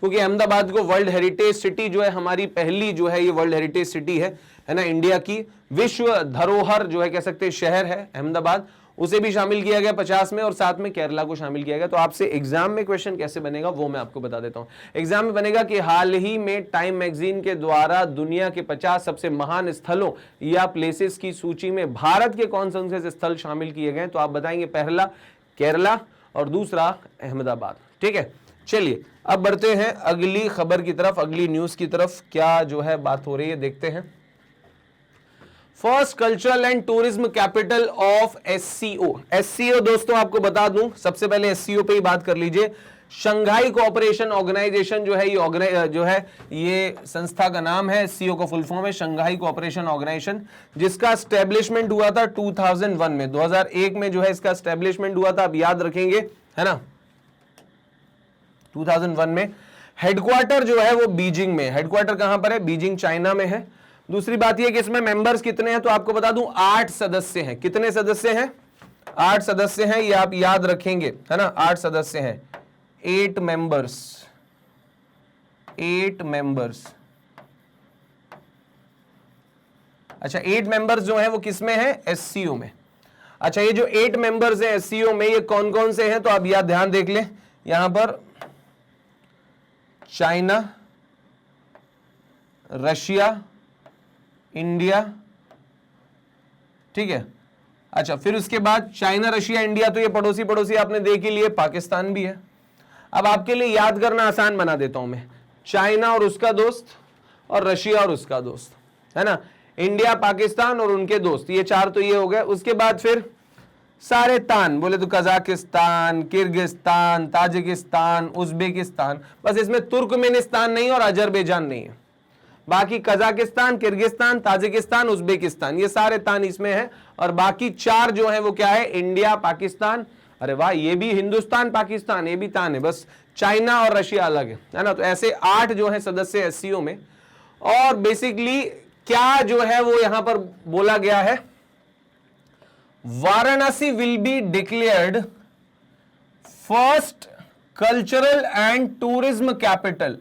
क्योंकि अहमदाबाद को वर्ल्ड हेरिटेज सिटी जो है, हमारी पहली जो है ये वर्ल्ड हेरिटेज सिटी है ना, इंडिया की विश्व धरोहर जो है कह सकते हैं शहर है अहमदाबाद, उसे भी शामिल किया गया 50 में, और साथ में केरला को शामिल किया गया। तो आपसे एग्जाम में क्वेश्चन कैसे बनेगा वो मैं आपको बता देता हूं। एग्जाम में बनेगा कि हाल ही में टाइम मैगजीन के द्वारा दुनिया के 50 सबसे महान स्थलों या प्लेसेस की सूची में भारत के कौन से स्थल शामिल किए गए, तो आप बताएंगे पहला केरला और दूसरा अहमदाबाद। ठीक है, चलिए अब बढ़ते हैं अगली खबर की तरफ, अगली न्यूज की तरफ। क्या जो है बात हो रही है देखते हैं। First cultural and tourism capital of SCO. SCO दोस्तों आपको बता दूं, सबसे पहले एससीओ पे ही बात कर लीजिए। शंघाई कोऑपरेशन ऑर्गेनाइजेशन जो है ये संस्था का नाम है। एससीओ का फुल फॉर्म है शंघाई कोऑपरेशन ऑर्गेनाइजेशन, जिसका एस्टेब्लिशमेंट हुआ था 2001 में, 2001 में जो है इसका एस्टेब्लिशमेंट हुआ था, आप याद रखेंगे है ना, 2001 में। हेडक्वार्टर जो है वो बीजिंग में, हेडक्वार्टर कहां पर है, बीजिंग चाइना में है। दूसरी बात यह कि इसमें मेंबर्स कितने हैं, तो आपको बता दूं 8 सदस्य हैं। कितने सदस्य हैं, 8 सदस्य हैं, ये आप याद रखेंगे है ना, 8 सदस्य हैं, 8 मेंबर्स, 8 मेंबर्स। अच्छा 8 मेंबर्स जो है वो किसमें है, एससीओ में। अच्छा ये जो 8 मेंबर्स हैं एससीओ में, ये कौन कौन से हैं, तो आप याद ध्यान देख लें, यहां पर चाइना, रशिया, इंडिया, ठीक है। अच्छा फिर उसके बाद चाइना, रशिया, इंडिया, तो ये पड़ोसी पड़ोसी आपने देख ही लिए, पाकिस्तान भी है। अब आपके लिए याद करना आसान बना देता हूं मैं, चाइना और उसका दोस्त, और रशिया और उसका दोस्त, है ना, इंडिया, पाकिस्तान और उनके दोस्त, ये 4 तो ये हो गए। उसके बाद फिर सारे तान, बोले तो कजाकिस्तान, किर्गिस्तान, ताजिकिस्तान, उज्बेकिस्तान, बस इसमें तुर्कमेनिस्तान नहीं और अजरबैजान नहीं है, बाकी कजाकिस्तान, किर्गिस्तान, ताजिकिस्तान, उज्बेकिस्तान, ये सारे तान इसमें है। और बाकी 4 जो है वो क्या है, इंडिया, पाकिस्तान, अरे वाह ये भी हिंदुस्तान, पाकिस्तान, ये भी तान है, बस चाइना और रशिया अलग है ना। तो ऐसे 8 जो है सदस्य एससीओ में। और बेसिकली क्या जो है वो यहां पर बोला गया है, Varanasi will be declared first cultural and tourism capital,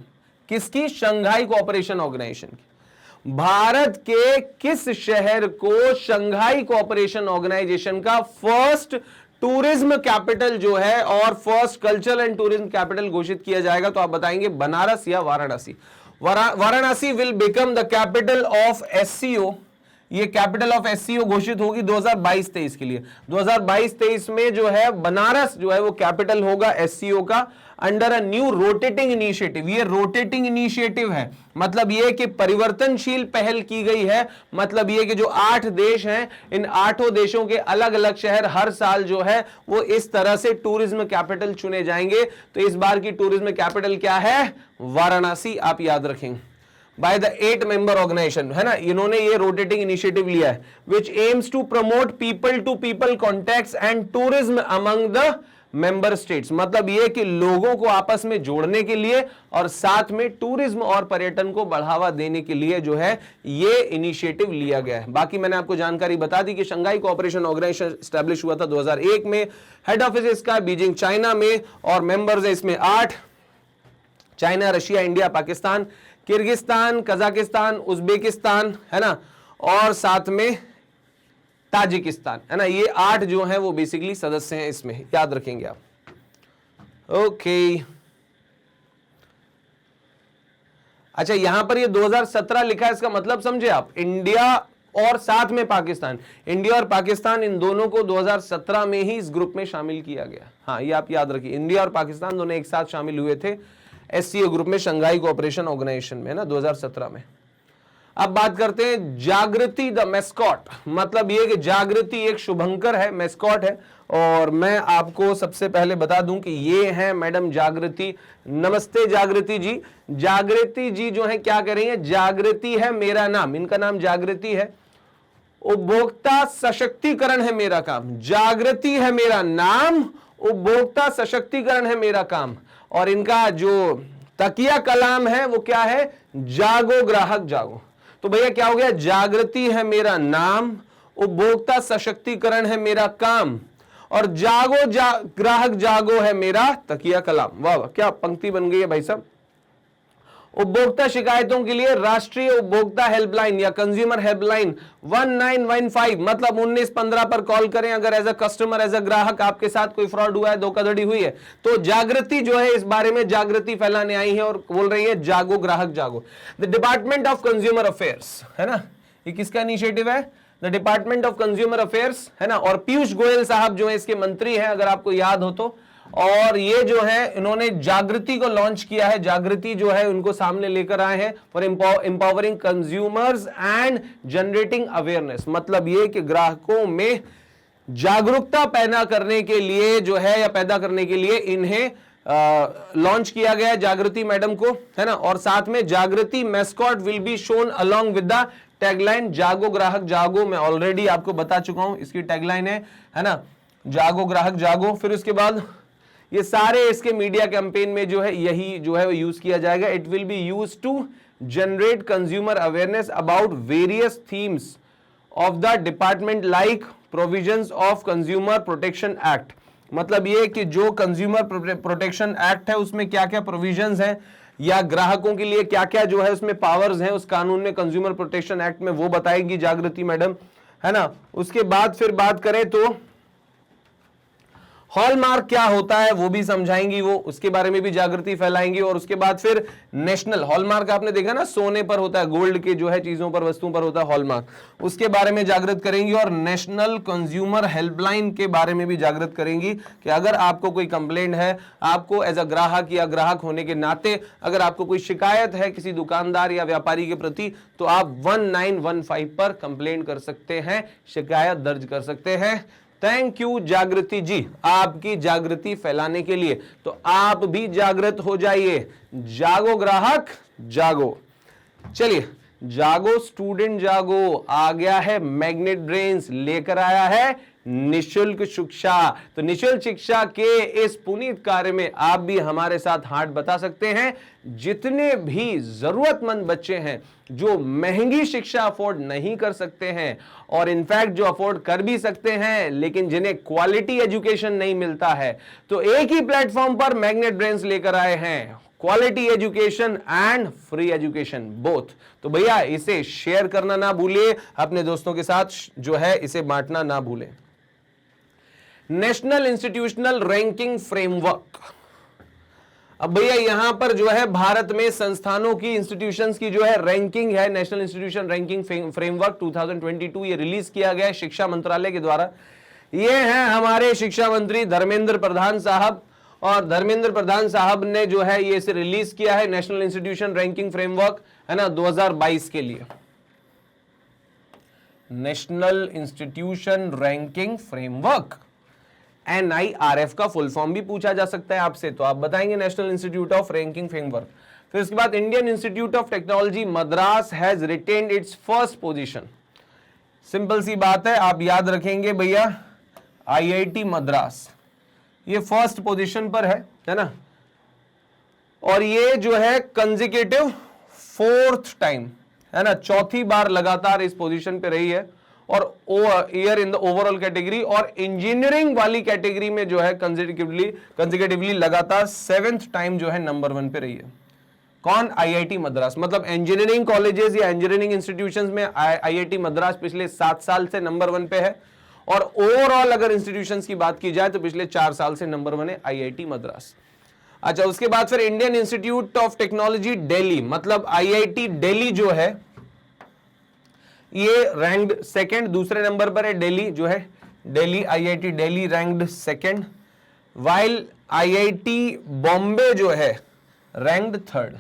किसकी, शंघाई कोऑपरेशन ऑर्गेनाइजेशन की। भारत के किस शहर को शंघाई कोऑपरेशन ऑर्गेनाइजेशन का फर्स्ट टूरिज्म कैपिटल जो है और first cultural and tourism capital घोषित किया जाएगा, तो आप बताएंगे बनारस या Varanasi. Varanasi will become the capital of SCO, ये कैपिटल ऑफ एससीओ घोषित होगी 2022-23 के लिए। 2022-23 में जो है बनारस जो है वो कैपिटल होगा एससीओ का, under a new rotating initiative. ये रोटेटिंग इनिशिएटिव है, मतलब ये कि परिवर्तनशील पहल की गई है, मतलब ये कि जो 8 देश हैं, इन 8 देशों के अलग अलग शहर हर साल जो है वो इस तरह से टूरिज्म कैपिटल चुने जाएंगे। तो इस बार की टूरिज्म कैपिटल क्या है, वाराणसी, आप याद रखेंगे। बाय द 8 मेंबर ऑर्गेनाइजेशन, है ना, इन्होंने ये रोटेटिंग इनिशिएटिव लिया है, which aims to promote people to people contacts and tourism among the member states. मतलब ये कि लोगों को आपस में जोड़ने के लिए और साथ में टूरिज्म और पर्यटन को बढ़ावा देने के लिए जो है ये इनिशिएटिव लिया गया है। बाकी मैंने आपको जानकारी बता दी कि शंघाई कोऑपरेशन ऑर्गेनाइजेशन एस्टैब्लिश हुआ था 2001 में, हेड ऑफिस इसका बीजिंग चाइना में, और मेंबर्स है इसमें 8, China, Russia, India, Pakistan, Kyrgyzstan, Kazakhstan, Uzbekistan, है ना, और साथ में ताजिकिस्तान, है ना। ये 8 जो हैं वो बेसिकली सदस्य हैं इसमें, याद रखेंगे आप। ओके अच्छा यहां पर ये 2017 लिखा है, इसका मतलब समझे आप, इंडिया और साथ में पाकिस्तान, इंडिया और पाकिस्तान इन दोनों को 2017 में ही इस ग्रुप में शामिल किया गया। हाँ ये आप याद रखिए, इंडिया और पाकिस्तान दोनों एक साथ शामिल हुए थे एससीओ ग्रुप में, शंघाई कोऑपरेशन ऑर्गेनाइजेशन में, ना, 2017 में। अब बात करते हैं जागृति द मैस्कॉट, मतलब ये कि जागृति एक शुभंकर है, मैस्कॉट है। और मैं आपको सबसे पहले बता दूं कि ये है मैडम जागृति। नमस्ते जागृति जी। जागृति जी जो है क्या कर रही है, जागृति है मेरा नाम, इनका नाम जागृति है। उपभोक्ता सशक्तिकरण है मेरा काम, जागृति है मेरा नाम, उपभोक्ता सशक्तिकरण है मेरा काम। और इनका जो तकिया कलाम है वो क्या है, जागो ग्राहक जागो। तो भैया क्या हो गया, जागृति है मेरा नाम, उपभोक्ता सशक्तिकरण है मेरा काम, और जागो ग्राहक जागो है मेरा तकिया कलाम। वाह वाह क्या पंक्ति बन गई है भाई साहब। उपभोक्ता शिकायतों के लिए राष्ट्रीय उपभोक्ता हेल्पलाइन या कंज्यूमर हेल्पलाइन 1915 मतलब 1915 पर कॉल करें। अगर as a customer, as a ग्राहक आपके साथ कोई फ्रॉड हुआ है, धोखाधड़ी हुई है, तो जागृति जो है इस बारे में जागृति फैलाने आई है और बोल रही है जागो ग्राहक जागो। The department of consumer affairs, है ना, ये किसका इनिशिएटिव है? The department of consumer affairs, है ना, और पीयूष गोयल साहब जो है इसके मंत्री हैं, अगर आपको याद हो तो। और ये जो है इन्होंने जागृति को लॉन्च किया है, जागृति जो है उनको सामने लेकर आए हैं for empowering consumers and generating awareness. मतलब ये कि ग्राहकों में जागरूकता पैदा करने के लिए जो है या पैदा करने के लिए इन्हें लॉन्च किया गया जागृति मैडम को, है ना। और साथ में जागृति mascot will be shown along with the tagline जागो ग्राहक जागो। मैं ऑलरेडी आपको बता चुका हूं इसकी टैगलाइन है ना, जागो ग्राहक जागो। फिर उसके बाद ये सारे इसके मीडिया कैंपेन में जो है यही जो है वो यूज किया जाएगा। It will be use to generate consumer awareness about various themes of the department like provisions of consumer protection act. मतलब ये कि जो कंज्यूमर प्रोटेक्शन एक्ट है उसमें क्या क्या प्रोविजंस हैं या ग्राहकों के लिए क्या क्या जो है उसमें पावर्स हैं उस कानून में, कंज्यूमर प्रोटेक्शन एक्ट में, वो बताएगी जागृति मैडम, है ना। उसके बाद फिर बात करें तो हॉलमार्क क्या होता है वो भी समझाएंगी वो, उसके बारे में भी जागृति फैलाएंगी। और उसके बाद फिर नेशनल हॉलमार्क, आपने देखा ना सोने पर होता है, गोल्ड के जो है चीजों पर, वस्तुओं पर होता है हॉलमार्क, उसके बारे में जागृत करेंगी। और नेशनल कंज्यूमर हेल्पलाइन के बारे में भी जागृत करेंगी कि अगर आपको कोई कंप्लेंट है, आपको एज अ ग्राहक या ग्राहक होने के नाते अगर आपको कोई शिकायत है किसी दुकानदार या व्यापारी के प्रति, तो आप 1915 पर कंप्लेंट कर सकते हैं, शिकायत दर्ज कर सकते हैं। थैंक यू जागृति जी, आपकी जागृति फैलाने के लिए। तो आप भी जागृत हो जाइए, जागो ग्राहक जागो। चलिए, जागो स्टूडेंट जागो, आ गया है मैग्नेट ब्रेन्स, लेकर आया है निशुल्क शिक्षा। तो निशुल्क शिक्षा के इस पुनीत कार्य में आप भी हमारे साथ हाथ बता सकते हैं। जितने भी जरूरतमंद बच्चे हैं जो महंगी शिक्षा अफोर्ड नहीं कर सकते हैं और इनफैक्ट जो अफोर्ड कर भी सकते हैं लेकिन जिन्हें क्वालिटी एजुकेशन नहीं मिलता है, तो एक ही प्लेटफॉर्म पर मैग्नेट ब्रेन्स लेकर आए हैं, quality education and free education both. तो भैया इसे शेयर करना ना भूलिए, अपने दोस्तों के साथ जो है इसे बांटना ना भूलें। नेशनल इंस्टीट्यूशनल रैंकिंग फ्रेमवर्क, अब भैया यहां पर जो है भारत में संस्थानों की, इंस्टीट्यूशंस की जो है रैंकिंग है, नेशनल इंस्टीट्यूशन रैंकिंग फ्रेमवर्क 2022 ये रिलीज किया गया है शिक्षा मंत्रालय के द्वारा। ये हैं हमारे शिक्षा मंत्री धर्मेंद्र प्रधान साहब, और धर्मेंद्र प्रधान साहब ने जो है ये इसे रिलीज किया है नेशनल इंस्टीट्यूशन रैंकिंग फ्रेमवर्क, है ना, 2022 के लिए। National institution ranking framework, NIRF का फुल फॉर्म भी पूछा जा सकता है आपसे, तो आप बताएंगे national institute of ranking framework. फिर उसके बाद Indian institute of technology Madras has retained its first position. Simple सी बात है, आप याद रखेंगे भैया IIT मद्रास ये फर्स्ट पोजीशन पर है ना, और ये जो है कंसेक्यूटिव 4th टाइम, है ना, चौथी बार लगातार इस पोजीशन पे रही है। और year in the overall category और इंजीनियरिंग वाली कैटेगरी में जो है कंसेक्यूटिवली लगातार 7th टाइम जो है नंबर 1 पे रही है। कौन? IIT मद्रास। मतलब इंजीनियरिंग कॉलेजेस या इंजीनियरिंग इंस्टीट्यूशंस में IIT मद्रास पिछले 7 साल से नंबर 1 पे है, और ओवरऑल अगर इंस्टीट्यूशंस की बात की जाए तो पिछले 4 साल से नंबर 1 है IIT मद्रास। अच्छा, उसके बाद फिर Indian institute of technology Delhi, मतलब IIT दिल्ली जो है ये रैंक्ड 2nd, दूसरे नंबर पर है दिल्ली जो है, Delhi IIT Delhi ranked 2nd, while IIT Bombay जो है रैंक्ड 3rd।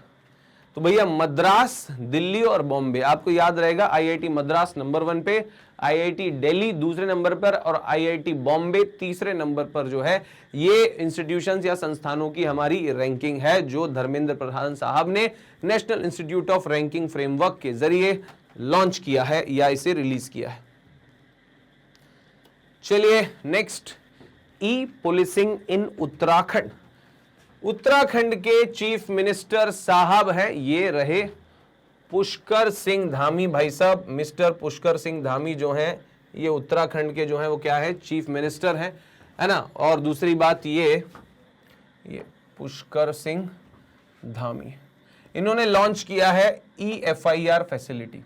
तो भैया मद्रास, दिल्ली और बॉम्बे आपको याद रहेगा, IIT मद्रास नंबर 1 पे, IIT दिल्ली दूसरे नंबर पर और IIT बॉम्बे तीसरे नंबर पर जो है, ये इंस्टीट्यूशंस या संस्थानों की हमारी रैंकिंग है जो धर्मेंद्र प्रधान साहब ने national institute of ranking framework के जरिए लॉन्च किया है या इसे रिलीज किया है। चलिए नेक्स्ट, ई पुलिसिंग इन उत्तराखंड। उत्तराखंड के चीफ मिनिस्टर साहब हैं, ये रहे पुष्कर सिंह धामी भाई साहब। मिस्टर पुष्कर सिंह धामी जो हैं ये उत्तराखंड के जो हैं वो क्या है, चीफ मिनिस्टर हैं, है ना। और दूसरी बात ये पुष्कर सिंह धामी, इन्होंने लॉन्च किया है EFIR फैसिलिटी।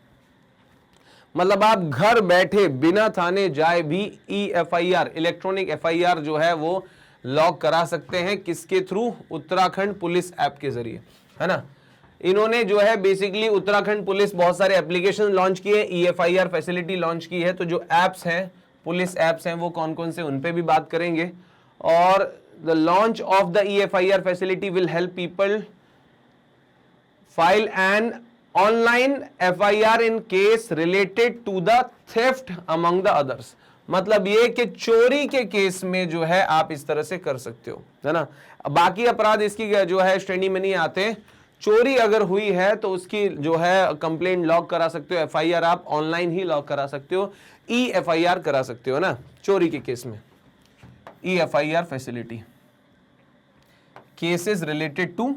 मतलब आप घर बैठे बिना थाने जाए भी EFIR, इलेक्ट्रॉनिक FIR जो है वो लॉक करा सकते हैं। किसके थ्रू? उत्तराखंड पुलिस ऐप के जरिए, है ना। इन्होंने जो है बेसिकली उत्तराखंड पुलिस बहुत सारे एप्लीकेशन लॉन्च किए, EFIR फैसिलिटी लॉन्च की है। तो जो एप्स हैं, पुलिस एप्स हैं, वो कौन कौन से, उन पे भी बात करेंगे। और the launch of the EFIR facility will help people file an online FIR in case related to the theft among the others. मतलब ये कि चोरी के केस में जो है आप इस तरह से कर सकते हो, है ना। बाकी अपराध इसकी जो है श्रेणी में नहीं आते। चोरी अगर हुई है तो उसकी जो है कंप्लेंट लॉक करा सकते हो, FIR आप ऑनलाइन ही लॉक करा सकते हो, EFIR करा सकते हो ना चोरी के केस में। EFIR facility, cases related to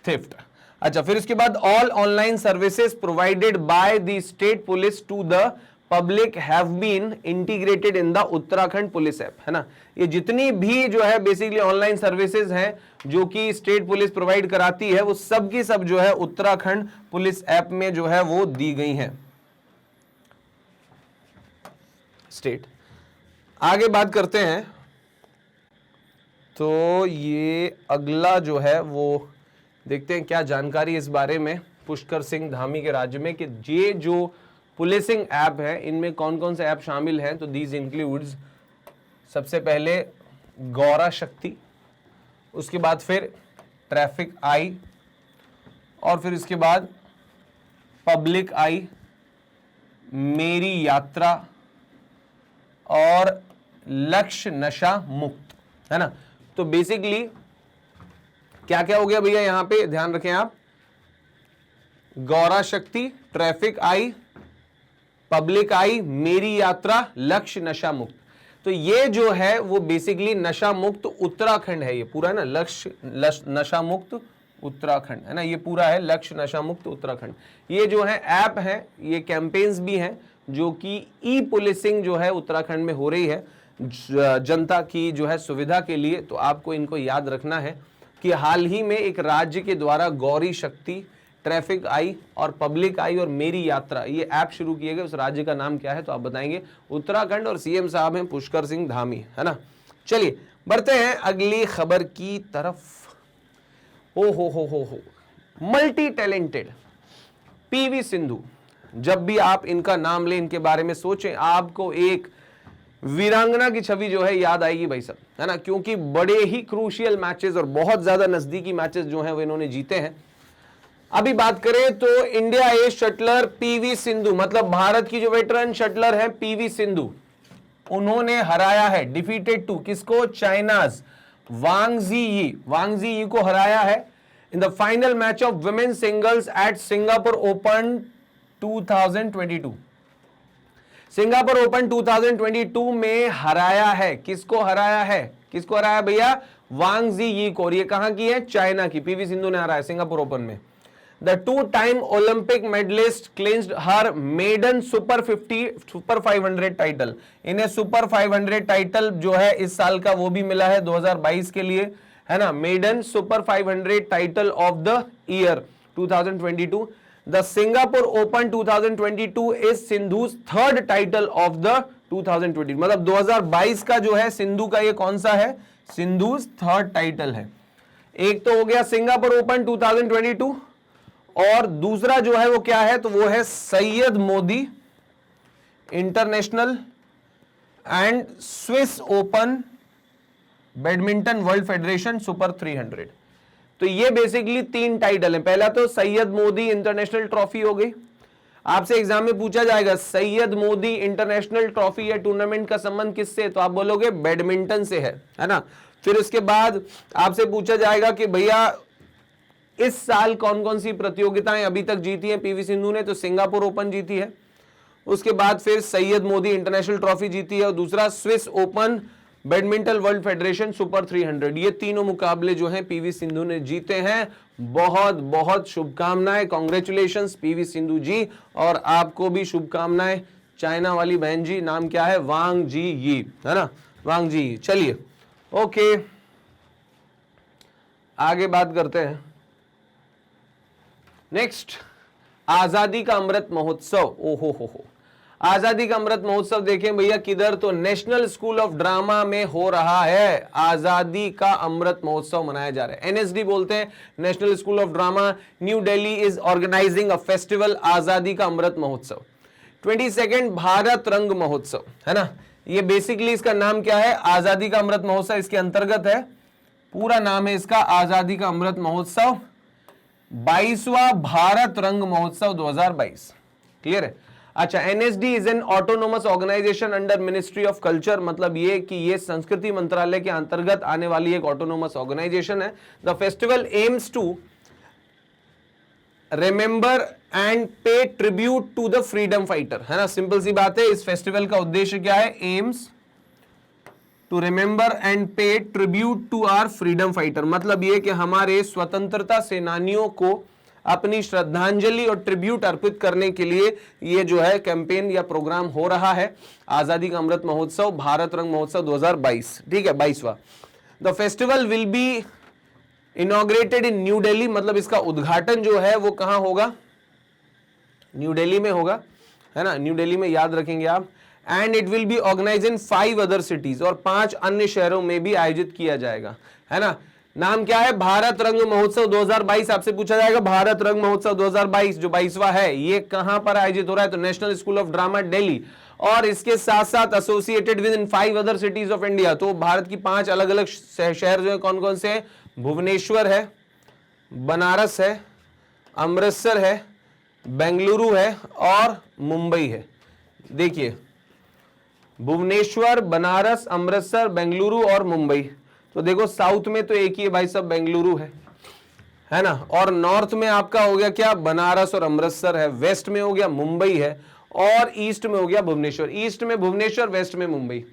theft. अच्छा, फिर उसके बाद all online services provided by the state police to the public have been integrated in the Uttarakhand police app, है ना। ये जितनी भी जो है बेसिकली ऑनलाइन सर्विसेज हैं जो कि स्टेट पुलिस प्रोवाइड कराती है, वो सब की सब जो है उत्तराखंड पुलिस ऐप में जो है वो दी गई हैं। स्टेट, आगे बात करते हैं। तो ये अगला जो है वो देखते हैं क्या जानकारी इस बारे में पुष्कर सिंह धामी के राज्य में, कि ये जो पुलिसिंग ऐप है इनमें कौन कौन से ऐप शामिल हैं। तो दीज इंक्लूड्स, सबसे पहले गौरा शक्ति, उसके बाद फिर ट्रैफिक आई, और फिर इसके बाद पब्लिक आई, मेरी यात्रा और लक्ष्य नशा मुक्त, है ना। तो बेसिकली क्या क्या हो गया भैया, यहां पे ध्यान रखें आप। गौरा शक्ति, ट्रैफिक आई, पब्लिक आई, मेरी यात्रा, लक्ष्य नशा मुक्त। तो ये जो है वो बेसिकली नशा मुक्त उत्तराखंड है, ये पूरा है ना, लक्ष्य नशा मुक्त उत्तराखंड, है ना, ये पूरा है लक्ष्य नशा मुक्त उत्तराखंड। ये जो है ऐप है, ये कैंपेन्स भी हैं जो कि ई पुलिसिंग जो है उत्तराखंड में हो रही है जनता की जो है सुविधा के लिए। तो आपको इनको याद रखना है कि हाल ही में एक राज्य के द्वारा गौरी शक्ति, ट्रैफिक आई और पब्लिक आई और मेरी यात्रा, ये ऐप शुरू किए गए। उस राज्य का नाम क्या है तो आप बताएंगे, उत्तराखंड, और CM साहब हैं पुष्कर सिंह धामी, है ना। चलिए बढ़ते हैं अगली खबर की तरफ। ओ हो मल्टी टैलेंटेड PV सिंधु। जब भी आप इनका नाम लें, इनके बारे में सोचें, आपको एक वीरांगना की छवि जो है याद आएगी भाई साहब, है ना, क्योंकि बड़े ही क्रूशियल मैचेस और बहुत ज्यादा नजदीकी मैचेस जो हैं वो इन्होंने जीते हैं। अभी बात करें तो इंडिया एज शटलर PV सिंधु, मतलब भारत की जो वेटरन शटलर है PV सिंधु, उन्होंने हराया है, डिफीटेड टू किसको? चाइनाज वांग जी को हराया है in the final match of women singles at Singapore Open 2022। Singapore Open 2022 में हराया है, किसको हराया है? किसको हराया भैया? वांग जी को। और ये कहां की है? चाइना की। PV सिंधु ने हराया सिंगापुर ओपन में। The two-time Olympic medalist clinched her maiden Super 500 title. इन्हें Super 500 टाइटल जो है इस साल का वो भी मिला है 2022 के लिए, है ना। Maiden Super 500 title of the year 2022। The Singapore Open 2022 is Sindhu's third title of the 2020। मतलब 2022 का जो है सिंधु का ये कौन सा है? सिंधु's थर्ड टाइटल है। एक तो हो गया सिंगापुर ओपन 2022 और दूसरा जो है वो क्या है? तो वो है Syed Modi international and Swiss open badminton world federation super 300। तो ये बेसिकली तीन टाइटल हैं। पहला तो सैयद मोदी इंटरनेशनल ट्रॉफी हो गई। आपसे एग्जाम में पूछा जाएगा सैयद मोदी इंटरनेशनल ट्रॉफी या टूर्नामेंट का संबंध किससे? तो आप बोलोगे बैडमिंटन से है ना। फिर उसके बाद आपसे पूछा जाएगा कि भैया इस साल कौन कौन सी प्रतियोगिताएं अभी तक जीती हैं PV सिंधु ने? तो सिंगापुर ओपन जीती है, उसके बाद फिर सैयद मोदी इंटरनेशनल ट्रॉफी जीती है और दूसरा Swiss open badminton world federation super 300। ये तीनों मुकाबले जो हैं PV सिंधु ने जीते हैं। बहुत बहुत शुभकामनाएं, कॉन्ग्रेचुलेशंस PV सिंधु जी, और आपको भी शुभकामनाएं। चाइना वाली बहन जी, नाम क्या है? वांग जी यी, है ना, वांग जी। चलिए ओके, आगे बात करते हैं। नेक्स्ट, आजादी का अमृत महोत्सव। ओहो हो, आजादी का अमृत महोत्सव देखें भैया किधर, तो नेशनल स्कूल ऑफ ड्रामा में हो रहा है। आजादी का अमृत महोत्सव मनाया जा रहा है, एनएसडी बोलते हैं, National School of Drama. New Delhi is organising a festival, Azadi Ka Amrit Mahotsav. 22 Bharat रंग महोत्सव, है ना, ये बेसिकली इसका नाम क्या है, आजादी का अमृत महोत्सव इसके अंतर्गत है, पूरा नाम है इसका आजादी का अमृत महोत्सव, 22वां भारत रंग महोत्सव 2022। क्लियर है। अच्छा, NSD is an autonomous organisation under Ministry of Culture, मतलब ये कि ये संस्कृति मंत्रालय के अंतर्गत आने वाली एक ऑटोनोमस ऑर्गेनाइजेशन है। The festival aims to remember and pay tribute to the freedom fighter, है ना, सिंपल सी बात है। इस फेस्टिवल का उद्देश्य क्या है, aims to remember and pay tribute to our freedom fighter, मतलब ये कि हमारे स्वतंत्रता सेनानियों को अपनी श्रद्धांजलि और ट्रिब्यूट अर्पित करने के लिए ये जो है कैंपेन या प्रोग्राम हो रहा है, आजादी का अमृत महोत्सव भारत रंग महोत्सव 2022, ठीक है, 22वां। The festival will be inaugurated in New Delhi, मतलब इसका उद्घाटन जो है वो कहां होगा, न्यू दिल्ली में होगा, है ना, न्यू दिल्ली में, याद रखेंगे आप। And it will be organise in 5 other cities, और 5 अन्य शहरों में भी आयोजित किया जाएगा, है ना। नाम क्या है, भारत रंग महोत्सव 2022। आपसे पूछा जाएगा भारत रंग महोत्सव 2022 जो 22वां है, ये कहां पर आयोजित हो रहा है, तो national School of drama Delhi, और इसके साथ साथ associated with in 5 other cities of India. तो भारत की 5 अलग अलग शहर जो है कौन कौन से हैं, भुवनेश्वर है, बनारस है, अमृतसर है, बेंगलुरु है और मुंबई है। देखिए, भुवनेश्वर, बनारस, अमृतसर, बेंगलुरु और मुंबई। तो देखो साउथ में तो एक ही है भाई सब, बेंगलुरु है ना, और नॉर्थ में आपका हो गया क्या, बनारस और अमृतसर है, वेस्ट में हो गया मुंबई है, और ईस्ट में हो गया भुवनेश्वर। ईस्ट में भुवनेश्वर, वेस्ट में मुंबई।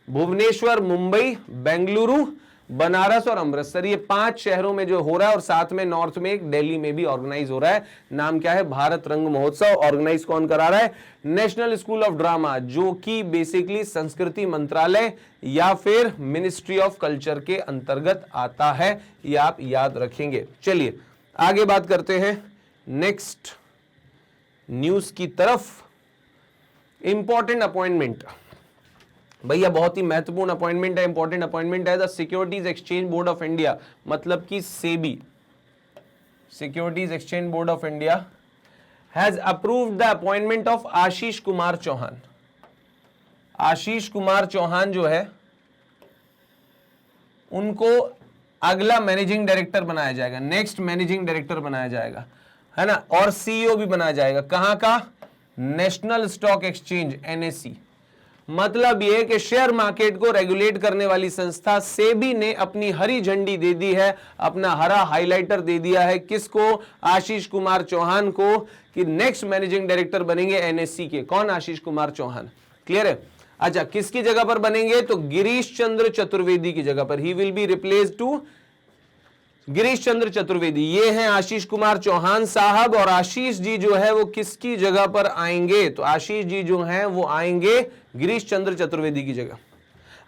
भुवनेश्वर, मुंबई, बेंगलुरु, बनारस और अमृतसर, ये 5 शहरों में जो हो रहा है, और साथ में नॉर्थ में एक दिल्ली में भी ऑर्गेनाइज हो रहा है। नाम क्या है, भारत रंग महोत्सव। ऑर्गेनाइज कौन करा रहा है, नेशनल स्कूल ऑफ ड्रामा, जो कि बेसिकली संस्कृति मंत्रालय या फिर मिनिस्ट्री ऑफ कल्चर के अंतर्गत आता है, ये आप याद रखेंगे। चलिए आगे बात करते हैं नेक्स्ट न्यूज की तरफ। इंपॉर्टेंट अपॉइंटमेंट, भैया बहुत ही महत्वपूर्ण अपॉइंटमेंट है, इंपॉर्टेंट अपॉइंटमेंट है। The securities exchange board of India, मतलब कि SEBI, securities exchange board of India has approved the appointment of Ashish Kumar Chauhan. Ashish Kumar Chauhan जो है उनको अगला मैनेजिंग डायरेक्टर बनाया जाएगा, नेक्स्ट मैनेजिंग डायरेक्टर बनाया जाएगा, है ना, और सीईओ भी बनाया जाएगा। कहां का, नेशनल स्टॉक एक्सचेंज, एनएसई। मतलब यह कि शेयर मार्केट को रेगुलेट करने वाली संस्था सेबी ने अपनी हरी झंडी दे दी है, अपना हरा हाइलाइटर दे दिया है, किसको, आशीष कुमार चौहान को, कि नेक्स्ट मैनेजिंग डायरेक्टर बनेंगे एनएससी के। कौन, आशीष कुमार चौहान। क्लियर है। अच्छा, किसकी जगह पर बनेंगे, तो गिरीश चंद्र चतुर्वेदी की जगह पर। He will be replace to Girish Chandra Chaturvedi. ये हैं आशीष कुमार चौहान साहब, और आशीष जी जो है वो किसकी जगह पर आएंगे, तो आशीष जी जो हैं वो आएंगे गिरीश चंद्र चतुर्वेदी की जगह।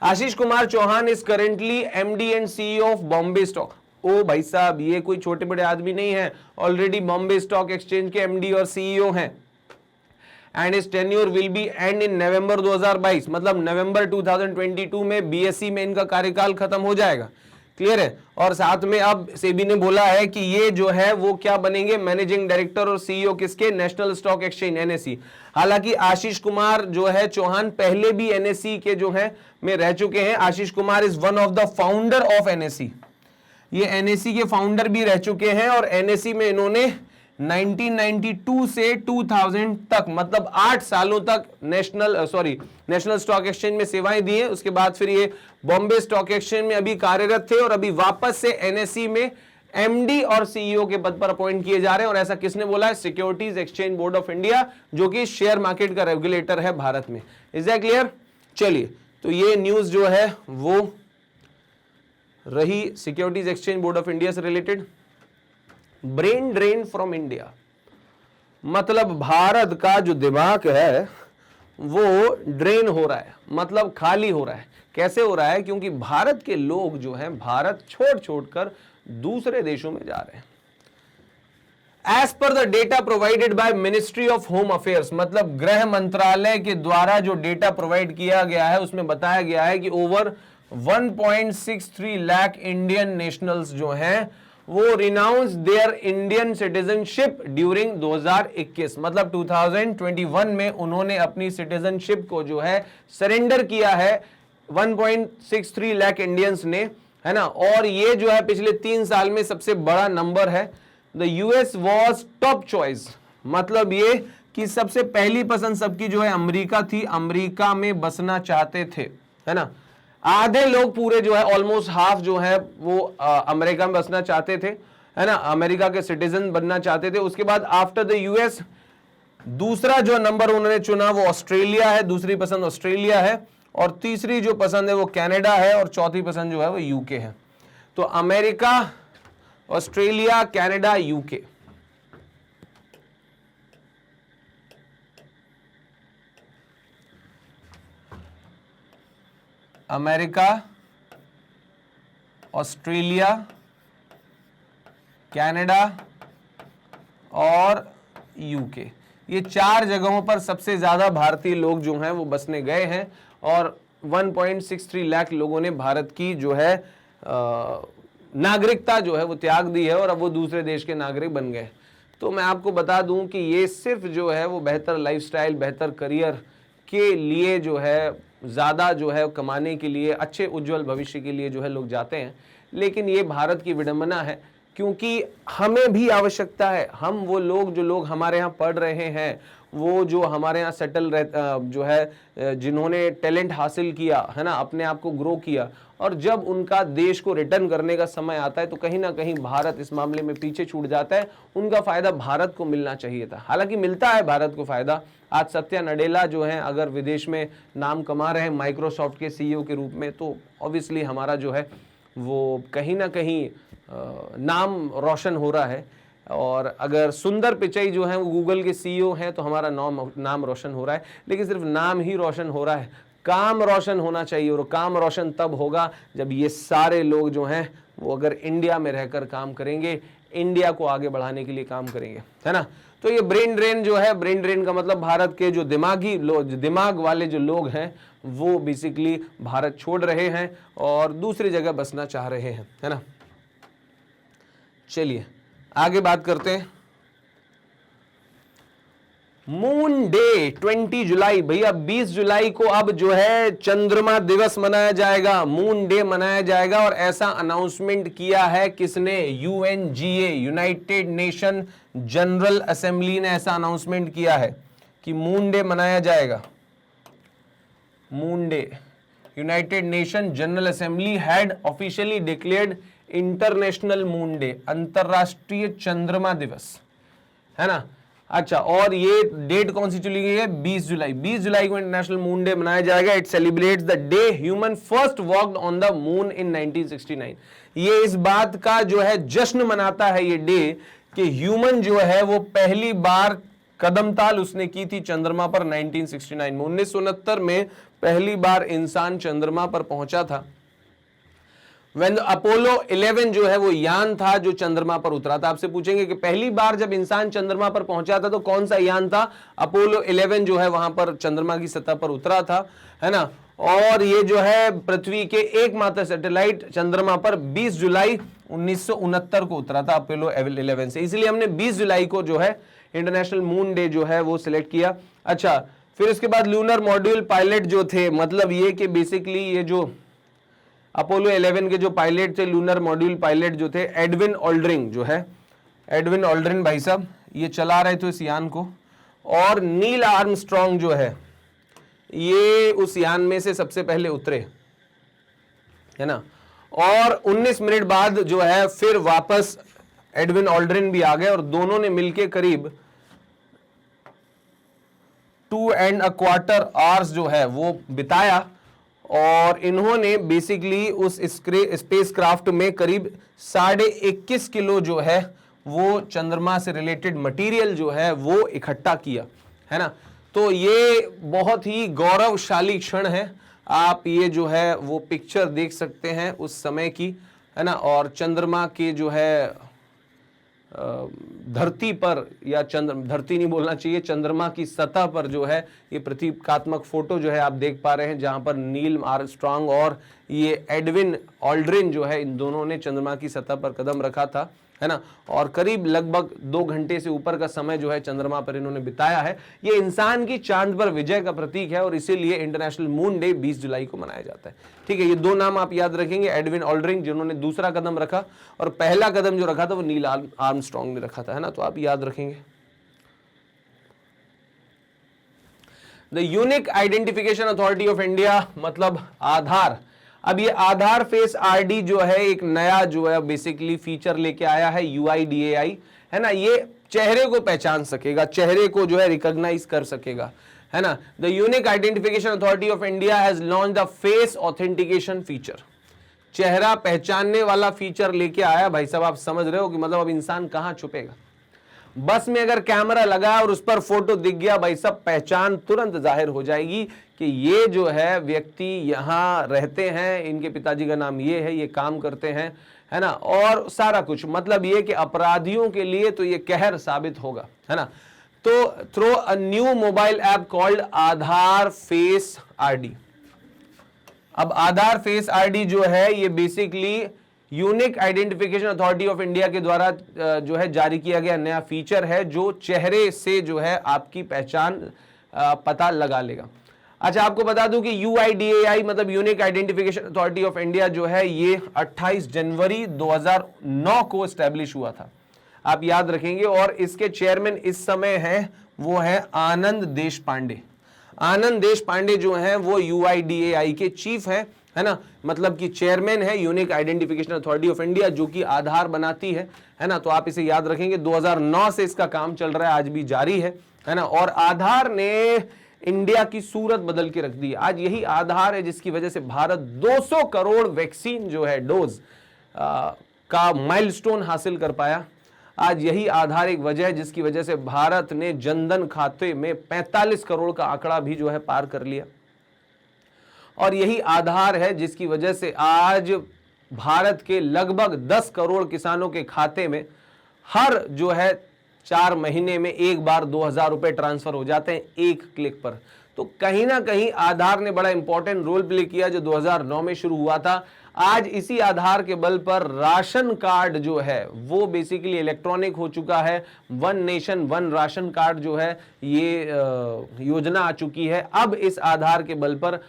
Ashish Kumar Chauhan is currently MD and CEO of Bombay stock. ओ भाई साहब, ये कोई छोटे बड़े आदमी नहीं है, ऑलरेडी बॉम्बे स्टॉक एक्सचेंज के एमडी और सीईओ हैं। And his tenure will be end in November 2022, मतलब नवंबर 2022 में बीएसई में इनका कार्यकाल खत्म हो जाएगा। क्लियर है। और साथ में अब सेबी ने बोला है कि ये जो है वो क्या बनेंगे, मैनेजिंग डायरेक्टर और सीईओ किसके, नेशनल स्टॉक एक्सचेंज, एनएसई। हालांकि आशीष कुमार जो है चौहान पहले भी एनएसई के जो है में रह चुके हैं। Ashish Kumar is one of the founder of NSE, ये एनएसई के फाउंडर भी रह चुके हैं, और एनएसई में इन्होंने 1992 से 2000 तक, मतलब 8 सालों तक नेशनल स्टॉक एक्सचेंज में सेवाएं दी हैं। उसके बाद फिर ये बॉम्बे स्टॉक एक्सचेंज में अभी कार्यरत थे, और अभी वापस से एनएसई में एमडी और सीईओ के पद पर अपॉइंट किए जा रहे हैं। और ऐसा किसने बोला है, securities exchange board of India, जो कि शेयर मार्केट का रेगुलेटर है भारत में। Is that clear. चलिए, तो ये न्यूज जो है वो रही securities exchange board of India से related. Brain drain from India, मतलब भारत का जो दिमाग है वो ड्रेन हो रहा है, मतलब खाली हो रहा है। कैसे हो रहा है, क्योंकि भारत के लोग जो हैं भारत छोड़ छोड़कर दूसरे देशों में जा रहे हैं। As per the data provided by Ministry of Home Affairs, मतलब गृह मंत्रालय के द्वारा जो डेटा प्रोवाइड किया गया है उसमें बताया गया है कि ओवर 1.63 लाख इंडियन नेशनल्स जो हैं वो renounce their Indian citizenship during 2021, मतलब 2021 में उन्होंने अपनी सिटीजनशिप को जो है सरेंडर किया है 1.63 लाख इंडियंस ने, है ना। और ये जो है पिछले 3 साल में सबसे बड़ा नंबर है। The US was top choice, मतलब ये कि सबसे पहली पसंद सबकी जो है अमेरिका थी, अमेरिका में बसना चाहते थे, है ना। आधे लोग पूरे जो है ऑलमोस्ट हाफ जो है वो अमेरिका में बसना चाहते थे, है ना, अमेरिका के सिटीजन बनना चाहते थे। उसके बाद आफ्टर द यूएस दूसरा जो नंबर उन्होंने चुना वो ऑस्ट्रेलिया है, दूसरी पसंद ऑस्ट्रेलिया है, और तीसरी जो पसंद है वो कनाडा है, और चौथी पसंद जो है वो यूके है। तो America, Australia, Canada, UK. America, Australia, Canada और यूके, ये 4 जगहों पर सबसे ज्यादा भारतीय लोग जो हैं वो बसने गए हैं, और 1.63 लाख लोगों ने भारत की जो है नागरिकता जो है वो त्याग दी है, और अब वो दूसरे देश के नागरिक बन गए। तो मैं आपको बता दूं कि ये सिर्फ जो है वो बेहतर लाइफस्टाइल, बेहतर करियर के लिए जो है, ज़्यादा जो है कमाने के लिए, अच्छे उज्जवल भविष्य के लिए जो है लोग जाते हैं। लेकिन ये भारत की विडंबना है, क्योंकि हमें भी आवश्यकता है, हम वो लोग जो लोग हमारे यहाँ पढ़ रहे हैं, वो जो हमारे यहाँ सेटल जो है, जिन्होंने टैलेंट हासिल किया है ना, अपने आप को ग्रो किया, और जब उनका देश को रिटर्न करने का समय आता है तो कहीं ना कहीं भारत इस मामले में पीछे छूट जाता है। उनका फायदा भारत को मिलना चाहिए था, हालांकि मिलता है भारत को फायदा। आज सत्या नडेला जो हैं अगर विदेश में नाम कमा रहे हैं माइक्रोसॉफ्ट के सीईओ के रूप में, तो ऑब्वियसली हमारा जो है वो कहीं ना कहीं नाम रोशन हो रहा है। और अगर सुंदर पिचाई जो है वो गूगल के सीईओ हैं तो हमारा नाम रोशन हो रहा है। लेकिन सिर्फ नाम ही रोशन हो रहा है, काम रोशन होना चाहिए, और काम रोशन तब होगा जब ये सारे लोग जो हैं वो अगर इंडिया में रहकर काम करेंगे, इंडिया को आगे बढ़ाने के लिए काम करेंगे, है ना। तो ये ब्रेन ड्रेन जो है, ब्रेन ड्रेन का मतलब भारत के जो दिमाग वाले जो लोग हैं वो बेसिकली भारत छोड़ रहे हैं और दूसरी जगह बसना चाह रहे हैं, है ना। चलिए आगे बात करते हैं। मून डे 20 जुलाई, भैया 20 जुलाई को अब जो है चंद्रमा दिवस मनाया जाएगा, मून डे मनाया जाएगा। और ऐसा अनाउंसमेंट किया है किसने? UNGA, United nation general assembly ने ऐसा अनाउंसमेंट किया है कि मून डे मनाया जाएगा। Moon day, United nation general assembly had officially declared international moon day, अंतरराष्ट्रीय चंद्रमा दिवस, है ना। अच्छा, और ये डेट कौन सी चली गई है? 20 जुलाई। 20 जुलाई को इंटरनेशनल मून डे मनाया जाएगा। It celebrates the day human first walked on the moon in 1969। ये इस बात का जो है जश्न मनाता है ये डे कि ह्यूमन जो है वो पहली बार कदमताल उसने की थी चंद्रमा पर 1969 में। 1969 में पहली बार इंसान चंद्रमा पर पहुंचा था। When अपोलो 11 जो है वो यान था जो चंद्रमा पर उतरा था। आपसे पूछेंगे कि पहली बार जब इंसान चंद्रमा पर पहुंचा था तो कौन सा यान था? अपोलो 11 जो है वहां पर चंद्रमा की सतह पर उतरा था, है ना। और ये जो है पृथ्वी के एकमात्र सैटेलाइट चंद्रमा पर 20 जुलाई 1969 को उतरा था अपोलो 11 से। इसलिए हमने 20 जुलाई को जो है इंटरनेशनल मून डे जो है वो सिलेक्ट किया। अच्छा, फिर उसके बाद लूनर मॉड्यूल पायलट जो थे, मतलब ये कि बेसिकली ये जो अपोलो 11 के जो पायलट थे, लूनर मॉड्यूल पायलट जो थे, एडविन ऑल्ड्रिन जो है, एडविन ऑल्ड्रिन भाई साहब ये चला रहे थे इस यान को। और नील आर्मस्ट्रॉन्ग जो है ये उस यान में से सबसे पहले उतरे, है ना। और 19 मिनट बाद जो है फिर वापस एडविन ऑल्ड्रिन भी आ गए और दोनों ने मिलके करीब 2.25 आवर्स जो है वो बिताया। और इन्होंने बेसिकली उस स्पेस क्राफ्ट में करीब 21.5 किलो जो है वो चंद्रमा से रिलेटेड मटेरियल जो है वो इकट्ठा किया, है ना। तो ये बहुत ही गौरवशाली क्षण है। आप ये जो है वो पिक्चर देख सकते हैं उस समय की, है ना। और चंद्रमा के जो है धरती पर या धरती नहीं बोलना चाहिए, चंद्रमा की सतह पर जो है ये प्रतीकात्मक फोटो जो है आप देख पा रहे हैं, जहां पर नील आर्मस्ट्रांग और ये एडविन ऑल्ड्रिन जो है इन दोनों ने चंद्रमा की सतह पर कदम रखा था, है ना। और करीब लगभग 2 घंटे से ऊपर का समय जो है चंद्रमा पर इन्होंने बिताया है। ये इंसान की चांद पर विजय का प्रतीक है और इसीलिए इंटरनेशनल मून डे 20 जुलाई को मनाया जाता है। ठीक है, ये 2 नाम आप याद रखेंगे, एडविन ऑल्ड्रिन जिन्होंने दूसरा कदम रखा और पहला कदम जो रखा था वो नील आर्मस्ट्रांग ने रखा था, है ना, तो आप याद रखेंगे। The unique Identification Authority of India मतलब आधार। अब ये आधार फेस आईडी जो है एक नया जो है बेसिकली फीचर लेके आया है, UIDAI, है ना। ये चेहरे को पहचान सकेगा, चेहरे को जो है रिकॉग्नाइज कर सकेगा, है ना। The unique Identification Authority of India has launch the face authentication feature. चेहरा पहचानने वाला फीचर लेके आया। भाई साहब आप समझ रहे हो कि मतलब अब इंसान कहां छुपेगा। बस में अगर कैमरा लगा और उस पर फोटो दिख गया, भाई सब पहचान तुरंत जाहिर हो जाएगी कि ये जो है व्यक्ति यहाँ रहते हैं, इनके पिताजी का नाम ये है, ये काम करते हैं, है ना, और सारा कुछ। मतलब ये कि अपराधियों के लिए तो ये कहर साबित होगा, है ना। तो through a new mobile app called Aadhaar face ID. अब आधार फेस आईडी जो है ये basically Unique Identification Authority of India के द्वारा जो है जारी किया गया नया फीचर है, जो चेहरे से जो है आपकी पहचान पता लगा लेगा। अच्छा, आपको बता दूं कि UIDAI मतलब unique Identification Authority of India जो है ये 28 जनवरी 2009 को एस्टेब्लिश हुआ था, आप याद रखेंगे। और इसके चेयरमैन इस समय हैं वो है आनंद देशपांडे। आनंद देशपांडे जो हैं वो UIDAI के चीफ हैं, है ना, मतलब कि चेयरमैन है unique Identification Authority of India जो कि आधार बनाती है ना। तो आप इसे याद रखेंगे, 2009 से इसका काम चल रहा है, आज भी जारी है ना। और आधार ने इंडिया की सूरत बदल के रख दी। आज यही आधार है जिसकी वजह से भारत 200 करोड़ वैक्सीन जो है डोज का माइलस्टोन हासिल कर पाया। आज यही आधार एक वजह है जिसकी वजह से भारत ने जनधन खाते में 45 करोड़ का आंकड़ा भी जो है पार कर लिया। और यही आधार है जिसकी वजह से आज भारत के लगभग 10 करोड़ किसानों के खाते में हर जो है 4 महीने में एक बार 2000 रुपए ट्रांसफर हो जाते हैं एक क्लिक पर। तो कहीं ना कहीं आधार ने बड़ा इंपॉर्टेंट रोल प्ले किया जो 2009 में शुरू हुआ था। आज इसी आधार के बल पर राशन कार्ड जो है वो बेसिकली इलेक्ट्रॉनिक हो चुका है। One nation one ration card जो है ये योजना आ चुकी है। अब इस आधार के बल पर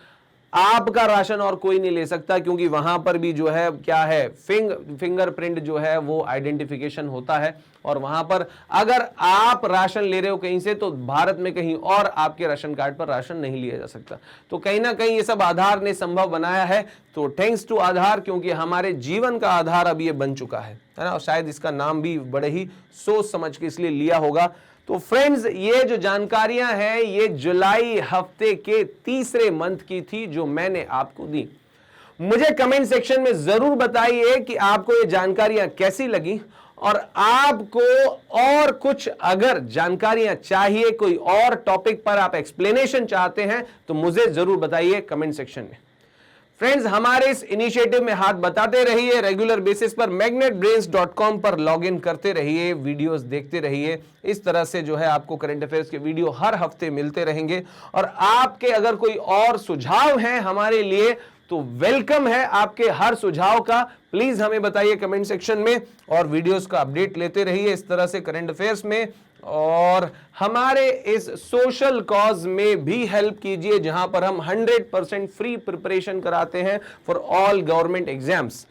आपका राशन और कोई नहीं ले सकता, क्योंकि वहां पर भी जो है क्या है फिंगरप्रिंट जो है वो आइडेंटिफिकेशन होता है। और वहां पर अगर आप राशन ले रहे हो कहीं से तो भारत में कहीं और आपके राशन कार्ड पर राशन नहीं लिया जा सकता। तो कहीं ना कहीं ये सब आधार ने संभव बनाया है। तो थैंक्स टू आधार, क्योंकि हमारे जीवन का आधार अब ये बन चुका है ना। और शायद इसका नाम भी बड़े ही सोच समझ के इसलिए लिया होगा। तो फ्रेंड्स, ये जो जानकारियां हैं ये जुलाई हफ्ते के तीसरे मंथ की थी जो मैंने आपको दी। मुझे कमेंट सेक्शन में जरूर बताइए कि आपको ये जानकारियां कैसी लगी, और आपको और कुछ अगर जानकारियां चाहिए, कोई और टॉपिक पर आप एक्सप्लेनेशन चाहते हैं तो मुझे जरूर बताइए कमेंट सेक्शन में। फ्रेंड्स, हमारे इस इनिशिएटिव में हाथ बताते रहिए। रेगुलर बेसिस पर magnetbrains.com पर लॉगिन करते रहिए, वीडियोस देखते रहिए। इस तरह से जो है आपको करंट अफेयर्स के वीडियो हर हफ्ते मिलते रहेंगे। और आपके अगर कोई और सुझाव हैं हमारे लिए तो वेलकम है आपके हर सुझाव का। प्लीज हमें बताइए कमेंट सेक्शन में, और वीडियोस का अपडेट लेते रहिए इस तरह से करंट अफेयर्स में। और हमारे इस सोशल कॉज में भी हेल्प कीजिए, जहां पर हम 100% फ्री प्रिपरेशन कराते हैं फॉर ऑल गवर्नमेंट एग्जाम्स।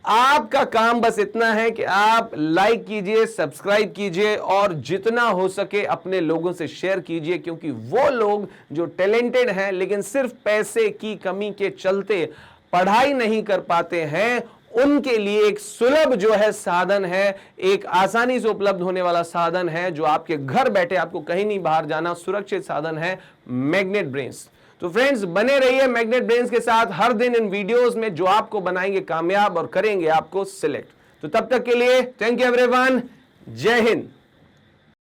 आपका काम बस इतना है कि आप लाइक कीजिए, सब्सक्राइब कीजिए, और जितना हो सके अपने लोगों से शेयर कीजिए, क्योंकि वो लोग जो टैलेंटेड हैं लेकिन सिर्फ पैसे की कमी के चलते पढ़ाई नहीं कर पाते हैं, उनके लिए एक सुलभ जो है साधन है, एक आसानी से उपलब्ध होने वाला साधन है, जो आपके घर बैठे, आपको कहीं नहीं बाहर जाना, सुरक्षित साधन है मैग्नेट ब्रेन्स। तो फ्रेंड्स, बने रहिए मैग्नेट ब्रेन्स के साथ हर दिन इन वीडियोस में, जो आपको बनाएंगे कामयाब और करेंगे आपको सिलेक्ट। तो तब तक के लिए थैंक यू एवरीवन, जय हिंद।